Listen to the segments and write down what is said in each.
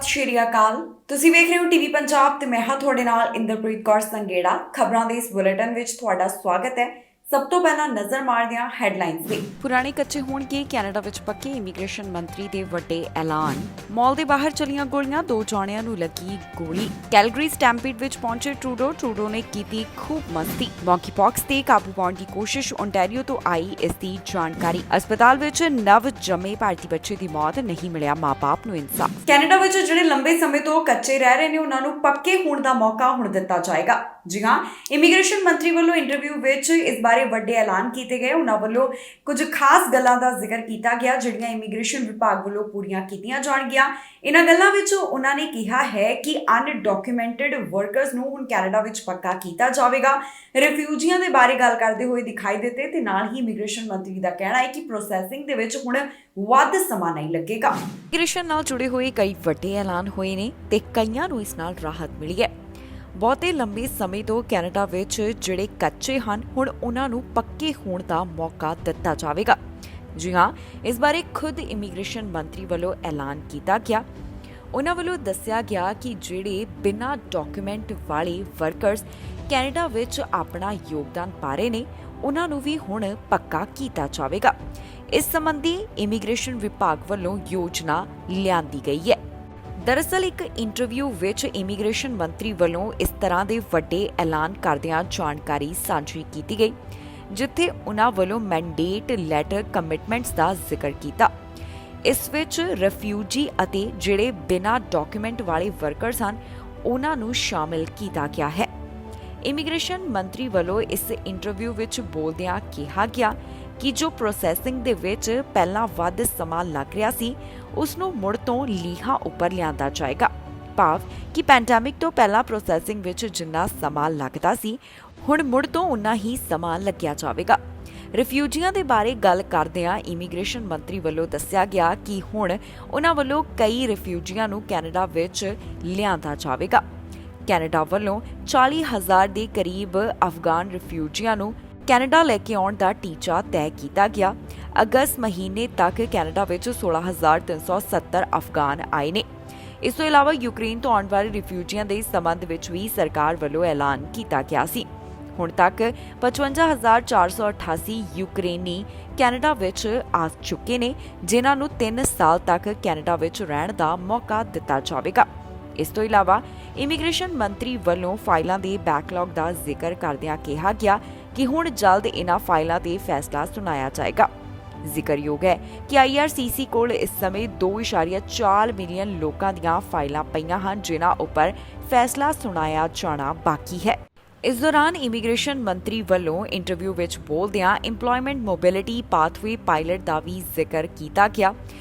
ਸਤਿ ਸ਼੍ਰੀ ਅਕਾਲ। ਤੁਸੀਂ ਵੇਖ ਰਹੇ ਹੋ ਟੀਵੀ ਪੰਜਾਬ ਤੇ ਮੈਂ ਹਾਂ ਤੁਹਾਡੇ ਨਾਲ ਇੰਦਰਪ੍ਰੀਤ ਕੌਰ ਸੰਗੇੜਾ। ਖਬਰਾਂ ਦੇ ਇਸ ਬੁਲੇਟਿਨ ਵਿੱਚ ਤੁਹਾਡਾ ਸਵਾਗਤ ਹੈ। ਸਭ ਤੋਂ ਪਹਿਲਾਂ ਨਜ਼ਰ ਮਾਰਦੇ ਹਾਂ ਹੈਡਲਾਈਨਸ ਤੇ। ਪੁਰਾਣੇ ਕੱਚੇ ਹੋਣਗੇ ਕੈਨੇਡਾ ਵਿੱਚ ਪੱਕੇ ਇਮੀਗ੍ਰੇਸ਼ਨ ਮੰਤਰੀ ਦੇ ਵੱਡੇ ਐਲਾਨ। ਮਾਲ ਦੇ ਬਾਹਰ ਚਲੀਆਂ ਗੋਲੀਆਂ, 2 ਜਾਣਿਆਂ ਨੂੰ ਲੱਗੀ ਗੋਲੀ। ਕੈਲਗਰੀ ਸਟੈਂਪੀਡ ਵਿੱਚ ਪਹੁੰਚੇ ਟਰੂਡੋ ਨੇ ਕੀਤੀ ਖੂਬ ਮਸਤੀ। ਮੌਂਕੀਪੌਕਸ ਤੇ ਕਾਬੂ ਪਾਉਣ ਦੀ ਕੋਸ਼ਿਸ਼, ਓਨਟਾਰੀਓ ਤੋਂ ਆਈ ਇਸ ਦੀ ਜਾਣਕਾਰੀ। ਹਸਪਤਾਲ ਵਿੱਚ ਨਵ ਜੰਮੇ ਭਾਰਤੀ ਬੱਚੇ ਦੀ ਮੌਤ, ਨਹੀਂ ਮਿਲਿਆ ਮਾਂ-ਬਾਪ ਨੂੰ ਇਨਸਾਫ। ਕੈਨੇਡਾ ਵਿੱਚ ਜਿਹੜੇ ਲੰਬੇ ਸਮੇਂ ਤੋਂ ਕੱਚੇ ਰਹਿ ਰਹੇ ਨੇ ਉਹਨਾਂ ਨੂੰ ਪੱਕੇ ਹੋਣ ਦਾ ਮੌਕਾ ਹੁਣ ਦਿੱਤਾ ਜਾਏਗਾ। ਜੀ ਹਾਂ, ਇਮੀਗ੍ਰੇਸ਼ਨ ਮੰਤਰੀ ਵੱਲੋਂ ਇੰਟਰਵਿਊ ਵਿੱਚ ਇਸ ਬਾਰੇ ਵੱਡੇ ਐਲਾਨ ਕੀਤੇ ਗਏ। ਉਹਨਾਂ ਵੱਲੋਂ ਕੁਝ ਖਾਸ ਗੱਲਾਂ ਦਾ ਜ਼ਿਕਰ ਕੀਤਾ ਗਿਆ ਜਿਹੜੀਆਂ ਇਮੀਗ੍ਰੇਸ਼ਨ ਵਿਭਾਗ ਵੱਲੋਂ ਪੂਰੀਆਂ ਕੀਤੀਆਂ ਜਾਣਗੀਆਂ। ਇਹਨਾਂ ਗੱਲਾਂ ਵਿੱਚ ਉਹਨਾਂ ਨੇ ਕਿਹਾ ਹੈ ਕਿ ਅਨਡਾਕੂਮੈਂਟਡ ਵਰਕਰਸ ਨੂੰ ਹੁਣ ਕੈਨੇਡਾ ਵਿੱਚ ਪੱਕਾ ਕੀਤਾ ਜਾਵੇਗਾ। ਰਿਫਿਊਜੀਆਂ ਦੇ ਬਾਰੇ ਗੱਲ ਕਰਦੇ ਹੋਏ ਦਿਖਾਈ ਦਿੱਤੇ ਤੇ ਨਾਲ ਹੀ ਇਮੀਗ੍ਰੇਸ਼ਨ ਮੰਤਰੀ ਦਾ ਕਹਿਣਾ ਹੈ ਕਿ ਪ੍ਰੋਸੈਸਿੰਗ ਦੇ ਵਿੱਚ ਹੁਣ ਵੱਧ ਸਮਾਂ ਨਹੀਂ ਲੱਗੇਗਾ। ਇਮੀਗ੍ਰੇਸ਼ਨ ਨਾਲ ਜੁੜੇ ਹੋਏ ਕਈ ਵੱਡੇ ਐਲਾਨ ਹੋਏ ਨੇ ਤੇ ਕਈਆਂ ਨੂੰ ਇਸ ਨਾਲ ਰਾਹਤ ਮਿਲੀ ਹੈ। ਬਹੁਤੇ ਲੰਬੇ ਸਮੇਂ ਤੋਂ ਕੈਨੇਡਾ ਵਿੱਚ ਜਿਹੜੇ ਕੱਚੇ ਹਨ ਹੁਣ ਉਹਨਾਂ ਨੂੰ ਪੱਕੇ ਹੋਣ ਦਾ ਮੌਕਾ ਦਿੱਤਾ ਜਾਵੇਗਾ। ਜੀ ਹਾਂ, ਇਸ ਬਾਰੇ ਖੁਦ ਇਮੀਗ੍ਰੇਸ਼ਨ ਮੰਤਰੀ ਵੱਲੋਂ ਐਲਾਨ ਕੀਤਾ ਗਿਆ। ਉਹਨਾਂ ਵੱਲੋਂ ਦੱਸਿਆ ਗਿਆ ਕਿ ਜਿਹੜੇ ਬਿਨਾਂ ਡਾਕੂਮੈਂਟ ਵਾਲੇ ਵਰਕਰਸ ਕੈਨੇਡਾ ਵਿੱਚ ਆਪਣਾ ਯੋਗਦਾਨ ਪਾ ਰਹੇ ਨੇ ਉਹਨਾਂ ਨੂੰ ਵੀ ਹੁਣ ਪੱਕਾ ਕੀਤਾ ਜਾਵੇਗਾ। ਇਸ ਸੰਬੰਧੀ ਇਮੀਗ੍ਰੇਸ਼ਨ ਵਿਭਾਗ ਵੱਲੋਂ ਯੋਜਨਾ ਲਿਆਂਦੀ ਗਈ ਹੈ। ਦਰਅਸਲ ਇੱਕ ਇੰਟਰਵਿਊ ਵਿੱਚ ਇਮੀਗ੍ਰੇਸ਼ਨ ਮੰਤਰੀ ਵੱਲੋਂ ਇਸ ਤਰ੍ਹਾਂ ਦੇ ਵੱਡੇ ਐਲਾਨ ਕਰਦਿਆਂ ਜਾਣਕਾਰੀ ਸਾਂਝੀ ਕੀਤੀ ਗਈ, ਜਿੱਥੇ ਉਹਨਾਂ ਵੱਲੋਂ ਮੈਂਡੇਟ ਲੈਟਰ ਕਮਿਟਮੈਂਟਸ ਦਾ ਜ਼ਿਕਰ ਕੀਤਾ। ਇਸ ਵਿੱਚ ਰਿਫਿਊਜੀ ਅਤੇ ਜਿਹੜੇ ਬਿਨਾਂ ਡਾਕੂਮੈਂਟ ਵਾਲੇ ਵਰਕਰਸ ਹਨ ਉਹਨਾਂ ਨੂੰ ਸ਼ਾਮਿਲ ਕੀਤਾ ਗਿਆ ਹੈ। ਇਮੀਗ੍ਰੇਸ਼ਨ ਮੰਤਰੀ ਵੱਲੋਂ ਇਸ ਇੰਟਰਵਿਊ ਵਿੱਚ ਬੋਲਦਿਆਂ ਕਿਹਾ ਗਿਆ ਕਿ ਜੋ ਪ੍ਰੋਸੈਸਿੰਗ ਦੇ ਵਿੱਚ ਪਹਿਲਾਂ ਵੱਧ ਸਮਾਂ ਲੱਗ ਰਿਹਾ ਸੀ ਉਸ ਨੂੰ ਮੁੜ ਤੋਂ ਲੀਹਾਂ ਉੱਪਰ ਲਿਆਂਦਾ ਜਾਏਗਾ। ਭਾਵ ਕਿ ਪੈਂਡੈਮਿਕ ਤੋਂ ਪਹਿਲਾਂ ਪ੍ਰੋਸੈਸਿੰਗ ਵਿੱਚ ਜਿੰਨਾ ਸਮਾਂ ਲੱਗਦਾ ਸੀ ਹੁਣ ਮੁੜ ਤੋਂ ਉਨਾ ਹੀ ਸਮਾਂ ਲੱਗਿਆ ਜਾਵੇਗਾ। ਰਿਫਿਊਜੀਆਂ ਦੇ ਬਾਰੇ ਗੱਲ ਕਰਦਿਆਂ ਇਮੀਗ੍ਰੇਸ਼ਨ ਮੰਤਰੀ ਵੱਲੋਂ ਦੱਸਿਆ ਗਿਆ ਕਿ ਹੁਣ ਉਹਨਾਂ ਵੱਲੋਂ ਕਈ ਰਿਫਿਊਜੀਆਂ ਨੂੰ ਕੈਨੇਡਾ ਵਿੱਚ ਲਿਆਂਦਾ ਜਾਵੇਗਾ। ਕੈਨੇਡਾ ਵੱਲੋਂ 40,000 ਦੇ ਕਰੀਬ ਅਫਗਾਨ ਰਿਫਿਊਜੀਆਂ ਨੂੰ ਕੈਨੇਡਾ ਲੈ ਕੇ ਆਉਣ ਦਾ ਟੀਚਾ ਤੈਅ ਕੀਤਾ ਗਿਆ। ਅਗਸਤ ਮਹੀਨੇ ਤੱਕ ਕੈਨੇਡਾ ਵਿੱਚ 16,370 ਅਫਗਾਨ ਆਏ ਨੇ। ਇਸ ਤੋਂ ਇਲਾਵਾ ਯੂਕਰੇਨ ਤੋਂ ਆਉਣ ਵਾਲੇ ਰਿਫਿਊਜੀਆਂ ਦੇ ਸੰਬੰਧ ਵਿੱਚ ਵੀ ਸਰਕਾਰ ਵੱਲੋਂ ਐਲਾਨ ਕੀਤਾ ਗਿਆ ਸੀ। ਹੁਣ ਤੱਕ 55,488 ਯੂਕਰੇਨੀ ਕੈਨੇਡਾ ਵਿੱਚ ਆ ਚੁੱਕੇ ਨੇ, ਜਿਨ੍ਹਾਂ ਨੂੰ 3 ਸਾਲ ਤੱਕ ਕੈਨੇਡਾ ਵਿੱਚ ਰਹਿਣ ਦਾ ਮੌਕਾ ਦਿੱਤਾ ਜਾਵੇਗਾ। ਇਸ ਤੋਂ ਇਲਾਵਾ ਇਮੀਗ੍ਰੇਸ਼ਨ ਮੰਤਰੀ ਵੱਲੋਂ ਫਾਈਲਾਂ ਦੇ ਬੈਕਲੌਗ ਦਾ ਜ਼ਿਕਰ ਕਰਦਿਆਂ ਕਿਹਾ ਗਿਆ ਕਿ ਹੁਣ ਜਲਦ ਇਹਨਾਂ ਫਾਈਲਾਂ ਤੇ ਫੈਸਲਾ ਸੁਣਾਇਆ ਜਾਏਗਾ। ਜ਼ਿਕਰਯੋਗ ਹੈ ਕਿ IRCC ਕੋਲ ਇਸ ਸਮੇਂ 2.4 ਮਿਲੀਅਨ ਲੋਕਾਂ ਦੀਆਂ ਫਾਈਲਾਂ ਪਈਆਂ ਹਨ ਜਿਨ੍ਹਾਂ ਉੱਪਰ ਫੈਸਲਾ ਸੁਣਾਇਆ ਜਾਣਾ ਬਾਕੀ ਹੈ। ਇਸ ਦੌਰਾਨ ਇਮੀਗ੍ਰੇਸ਼ਨ ਮੰਤਰੀ ਵੱਲੋਂ ਇੰਟਰਵਿਊ ਵਿੱਚ ਬੋਲਦਿਆਂ ਇੰਪਲੋਇਮੈਂਟ ਮੋਬਿਲਿਟੀ ਪਾਥਵੇ ਪਾਇਲਟ ਦਾ ਵੀ ਜ਼ਿਕਰ ਕੀਤਾ ਗਿਆ,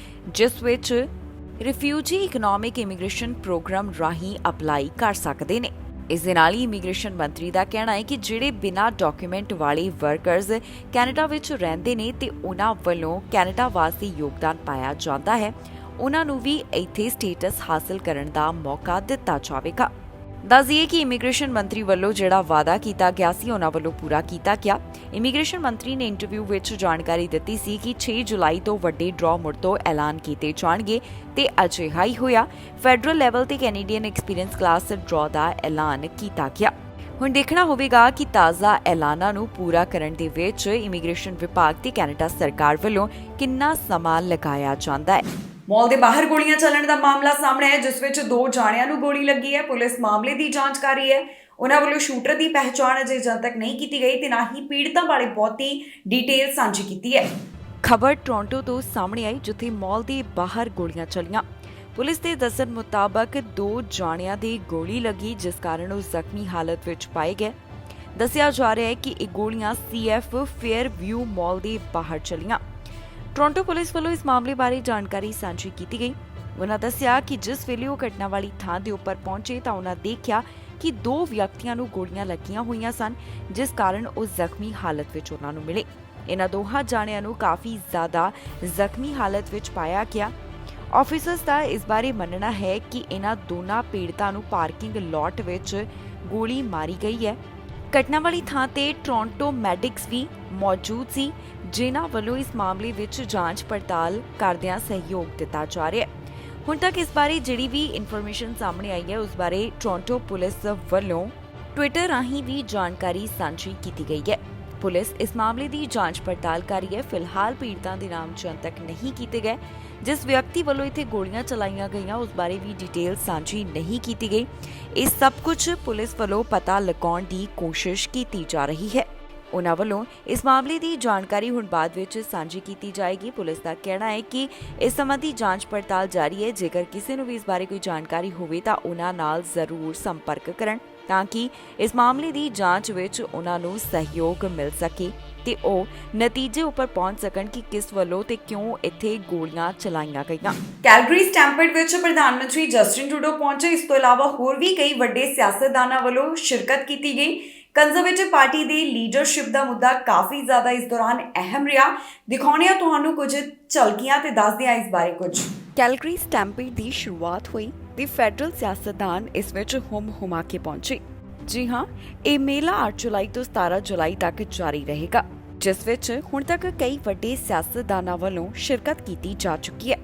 ਜਿਸ ਵਿੱਚ ਰਿਫਿਊਜੀ ਇਕਨੋਮਿਕ ਇਮੀਗ੍ਰੇਸ਼ਨ ਪ੍ਰੋਗਰਾਮ ਰਾਹੀਂ ਅਪਲਾਈ ਕਰ ਸਕਦੇ ਨੇ। ਇਸ ਦੇ ਨਾਲ ਹੀ ਇਮੀਗ੍ਰੇਸ਼ਨ ਮੰਤਰੀ ਦਾ ਕਹਿਣਾ ਹੈ ਕਿ ਜਿਹੜੇ ਬਿਨਾਂ ਡਾਕੂਮੈਂਟ ਵਾਲੇ ਵਰਕਰਸ ਕੈਨੇਡਾ ਵਿੱਚ ਰਹਿੰਦੇ ਨੇ ਤੇ ਉਹਨਾਂ ਵੱਲੋਂ ਕੈਨੇਡਾ ਵਾਸਤੇ ਯੋਗਦਾਨ ਪਾਇਆ ਜਾਂਦਾ ਹੈ ਉਹਨਾਂ ਨੂੰ ਵੀ ਇੱਥੇ ਸਟੇਟਸ ਹਾਸਲ ਕਰਨ ਦਾ ਮੌਕਾ ਦਿੱਤਾ ਜਾਵੇਗਾ। ਦੱਸ ਦਈਏ ਕਿ ਇਮੀਗ੍ਰੇਸ਼ਨ ਮੰਤਰੀ ਵੱਲੋਂ ਜਿਹੜਾ ਵਾਅਦਾ ਕੀਤਾ ਗਿਆ ਸੀ ਉਹਨਾਂ ਵੱਲੋਂ ਪੂਰਾ ਕੀਤਾ ਗਿਆ। ਇਮੀਗ੍ਰੇਸ਼ਨ ਮੰਤਰੀ ਨੇ ਇੰਟਰਵਿਊ ਵਿੱਚ ਜਾਣਕਾਰੀ ਦਿੱਤੀ ਸੀ ਕਿ 6 ਜੁਲਾਈ ਤੋਂ ਵੱਡੇ ਡਰਾਅ ਮੁੜ ਤੋਂ ਐਲਾਨ ਕੀਤੇ ਜਾਣਗੇ ਤੇ ਅਜਿਹਾ ਹੀ ਹੋਇਆ। ਫੈਡਰਲ ਲੈਵਲ ਤੇ ਕੈਨੇਡੀਅਨ ਐਕਸਪੀਰੀਅੰਸ ਕਲਾਸ ਡਰਾਅ ਦਾ ਐਲਾਨ ਕੀਤਾ ਗਿਆ। ਹੁਣ ਦੇਖਣਾ ਹੋਵੇਗਾ ਕਿ ਤਾਜ਼ਾ ਐਲਾਨਾਂ ਨੂੰ ਪੂਰਾ ਕਰਨ ਦੇ ਵਿੱਚ ਇਮੀਗ੍ਰੇਸ਼ਨ ਵਿਭਾਗ ਤੇ ਕੈਨੇਡਾ ਸਰਕਾਰ ਵੱਲੋਂ ਕਿੰਨਾ ਸਮਾਂ ਲਗਾਇਆ ਜਾਂਦਾ ਹੈ। ਮਾਲ ਦੇ ਬਾਹਰ ਗੋਲੀਆਂ ਚੱਲਣ ਦਾ ਮਾਮਲਾ ਸਾਹਮਣੇ ਆਇਆ, ਜਿਸ ਵਿੱਚ 2 ਜਾਣਿਆਂ ਨੂੰ ਗੋਲੀ ਲੱਗੀ ਹੈ। ਪੁਲਿਸ ਮਾਮਲੇ ਦੀ ਜਾਂਚ ਕਰ ਰਹੀ ਹੈ। ਉਹਨਾਂ ਵੱਲੋਂ ਸ਼ੂਟਰ ਦੀ ਪਹਿਚਾਣ ਅਜੇ ਜਨਤਕ ਨਹੀਂ ਕੀਤੀ ਗਈ ਤੇ ਨਾ ਹੀ ਪੀੜਤਾਂ ਬਾਰੇ ਬਹੁਤੀ ਡਿਟੇਲ ਸਾਂਝੀ ਕੀਤੀ ਹੈ। ਖਬਰ ਟੋਰਾਂਟੋ ਤੋਂ ਸਾਹਮਣੇ ਆਈ, ਜਿੱਥੇ ਮਾਲ ਦੇ ਬਾਹਰ ਗੋਲੀਆਂ ਚੱਲੀਆਂ। ਪੁਲਿਸ ਦੇ ਦੱਸਣ ਮੁਤਾਬਕ 2 ਜਾਣਿਆਂ ਦੀ ਗੋਲੀ ਲੱਗੀ, ਜਿਸ ਕਾਰਨ ਉਹ ਜ਼ਖਮੀ ਹਾਲਤ ਵਿੱਚ ਪਾਏ ਗਏ। ਦੱਸਿਆ ਜਾ ਰਿਹਾ ਹੈ ਕਿ ਇਹ ਗੋਲੀਆਂ CF ਫੇਅਰ ਵਿਊ ਮਾਲ ਦੇ ਬਾਹਰ ਚੱਲੀਆਂ। ਟੋਰਾਂਟੋ ਪੁਲਿਸ ਵੱਲੋਂ ਇਸ ਮਾਮਲੇ ਬਾਰੇ ਜਾਣਕਾਰੀ ਸਾਂਝੀ ਕੀਤੀ ਗਈ। ਉਹਨਾਂ ਦੱਸਿਆ ਕਿ ਜਿਸ ਵੇਲੇ ਉਹ ਘਟਨਾ ਵਾਲੀ ਥਾਂ ਦੇ ਉੱਪਰ ਪਹੁੰਚੇ ਤਾਂ ਉਹਨਾਂ ਦੇਖਿਆ ਕਿ 2 ਵਿਅਕਤੀਆਂ ਨੂੰ ਗੋਲੀਆਂ ਲੱਗੀਆਂ ਹੋਈਆਂ ਸਨ, ਜਿਸ ਕਾਰਨ ਉਹ ਜ਼ਖਮੀ ਹਾਲਤ ਵਿੱਚ ਉਹਨਾਂ ਨੂੰ ਮਿਲੇ। ਇਹਨਾਂ ਦੋਹਾਂ ਜਾਣਿਆਂ ਨੂੰ ਕਾਫੀ ਜ਼ਿਆਦਾ ਜ਼ਖਮੀ ਹਾਲਤ ਵਿੱਚ ਪਾਇਆ ਗਿਆ। ਆਫੀਸਰਸ ਦਾ ਇਸ ਬਾਰੇ ਮੰਨਣਾ ਹੈ ਕਿ ਇਹਨਾਂ ਦੋਨਾਂ ਪੀੜਤਾਂ ਨੂੰ ਪਾਰਕਿੰਗ ਲਾਟ ਵਿੱਚ ਗੋਲੀ ਮਾਰੀ ਗਈ ਹੈ। ਘਟਨਾ ਵਾਲੀ ਥਾਂ ਤੇ ਟੋਰਾਂਟੋ ਮੈਡਿਕਸ ਵੀ ਮੌਜੂਦ ਸੀ, ਜਿਨ੍ਹਾਂ ਵੱਲੋਂ ਇਸ ਮਾਮਲੇ ਵਿੱਚ ਜਾਂਚ ਪੜਤਾਲ ਕਰਦਿਆਂ ਸਹਿਯੋਗ ਦਿੱਤਾ ਜਾ ਰਿਹਾ ਹੈ। ਹੁਣ ਤੱਕ ਇਸ ਬਾਰੇ ਜਿਹੜੀ ਵੀ ਇਨਫੋਰਮੇਸ਼ਨ ਸਾਹਮਣੇ ਆਈ ਹੈ ਉਸ ਬਾਰੇ ਟੋਰਾਂਟੋ ਪੁਲਿਸ ਵੱਲੋਂ ਟਵਿੱਟਰ ਰਾਹੀਂ ਵੀ ਜਾਣਕਾਰੀ ਸਾਂਝੀ ਕੀਤੀ ਗਈ ਹੈ। ਪੁਲਿਸ ਇਸ ਮਾਮਲੇ ਦੀ ਜਾਂਚ ਪੜਤਾਲ ਕਰ ਰਹੀ ਹੈ। ਫਿਲਹਾਲ ਪੀੜਤਾਂ ਦੇ ਨਾਮ ਜਨਤਕ ਨਹੀਂ ਕੀਤੇ ਗਏ। ਜਿਸ ਵਿਅਕਤੀ ਵੱਲੋਂ ਇੱਥੇ ਗੋਲੀਆਂ ਚਲਾਈਆਂ ਗਈਆਂ ਉਸ ਬਾਰੇ ਵੀ ਡਿਟੇਲ ਸਾਂਝੀ ਨਹੀਂ ਕੀਤੀ ਗਈ। ਇਹ ਸਭ ਕੁਝ ਪੁਲਿਸ ਵੱਲੋਂ ਪਤਾ ਲਗਾਉਣ ਦੀ ਕੋਸ਼ਿਸ਼ ਕੀਤੀ ਜਾ ਰਹੀ ਹੈ। ਉਨ੍ਹਾਂ ਵੱਲੋਂ ਇਸ ਮਾਮਲੇ ਦੀ ਜਾਣਕਾਰੀ ਹੁਣ ਬਾਅਦ ਵਿੱਚ ਸਾਂਝੀ ਕੀਤੀ ਜਾਏਗੀ। ਪੁਲਿਸ ਦਾ ਕਹਿਣਾ ਹੈ ਕਿ ਇਸ ਸੰਬੰਧੀ ਜਾਂਚ ਪੜਤਾਲ ਜਾਰੀ ਹੈ। ਜੇਕਰ ਕਿਸੇ ਨੂੰ ਵੀ ਇਸ ਬਾਰੇ ਕੋਈ ਜਾਣਕਾਰੀ ਹੋਵੇ ਤਾਂ ਉਨ੍ਹਾਂ ਨਾਲ ਜ਼ਰੂਰ ਸੰਪਰਕ ਕਰਨ ਤਾਂ ਕਿ ਇਸ ਮਾਮਲੇ ਦੀ ਜਾਂਚ ਵਿੱਚ ਉਨ੍ਹਾਂ ਨੂੰ ਸਹਿਯੋਗ ਮਿਲ ਸਕੇ ਤੇ ਉਹ ਨਤੀਜੇ ਉੱਪਰ ਪਹੁੰਚ ਸਕਣ ਕਿ ਕਿਸ ਵੱਲੋਂ ਤੇ ਕਿਉਂ ਇੱਥੇ ਗੋਲੀਆਂ ਚਲਾਈਆਂ ਗਈਆਂ। ਕੈਲਗਰੀ ਸਟੈਂਪੇਡ ਵਿੱਚ ਪ੍ਰਧਾਨ ਮੰਤਰੀ ਜਸਟਿਨ ਟਰੂਡੋ ਪਹੁੰਚੇ। ਇਸ ਤੋਂ ਇਲਾਵਾ ਹੋਰ ਵੀ ਕਈ ਵੱਡੇ ਸਿਆਸਤਦਾਨਾਂ ਵੱਲੋਂ ਸ਼ਿਰਕਤ ਕੀਤੀ ਗਈ। ਕੰਜ਼ਰਵੇਟਿਵ ਪਾਰਟੀ ਦੀ ਲੀਡਰਸ਼ਿਪ ਦਾ ਮੁੱਦਾ ਕਾਫੀ ਜ਼ਿਆਦਾ ਇਸ ਦੌਰਾਨ ਅਹਿਮ ਰਿਹਾ। ਦਿਖਾਉਂਦੇ ਹਾਂ ਤੁਹਾਨੂੰ ਕੁਝ ਝਲਕੀਆਂ ਤੇ ਦੱਸਦੇ ਹਾਂ ਇਸ ਬਾਰੇ ਕੁਝ। ਕੈਲਗਰੀ ਸਟੈਂਪੇਡ ਦੀ ਸ਼ੁਰੂਆਤ ਹੋਈ ਤੇ ਫੈਡਰਲ ਸਿਆਸਤਦਾਨ ਇਸ ਵਿੱਚ ਹੁਮਾ ਕੇ ਪਹੁੰਚੇ। ਜੀ ਹਾਂ, ਇਹ ਮੇਲਾ 8 ਜੁਲਾਈ ਤੋਂ 17 ਜੁਲਾਈ ਤੱਕ ਜਾਰੀ ਰਹੇਗਾ, ਜਿਸ ਵਿੱਚ ਹੁਣ ਤੱਕ ਕਈ ਵੱਡੇ ਸਿਆਸਤਦਾਨਾਂ ਵੱਲੋਂ ਸ਼ਿਰਕਤ ਕੀਤੀ ਜਾ ਚੁੱਕੀ ਹੈ।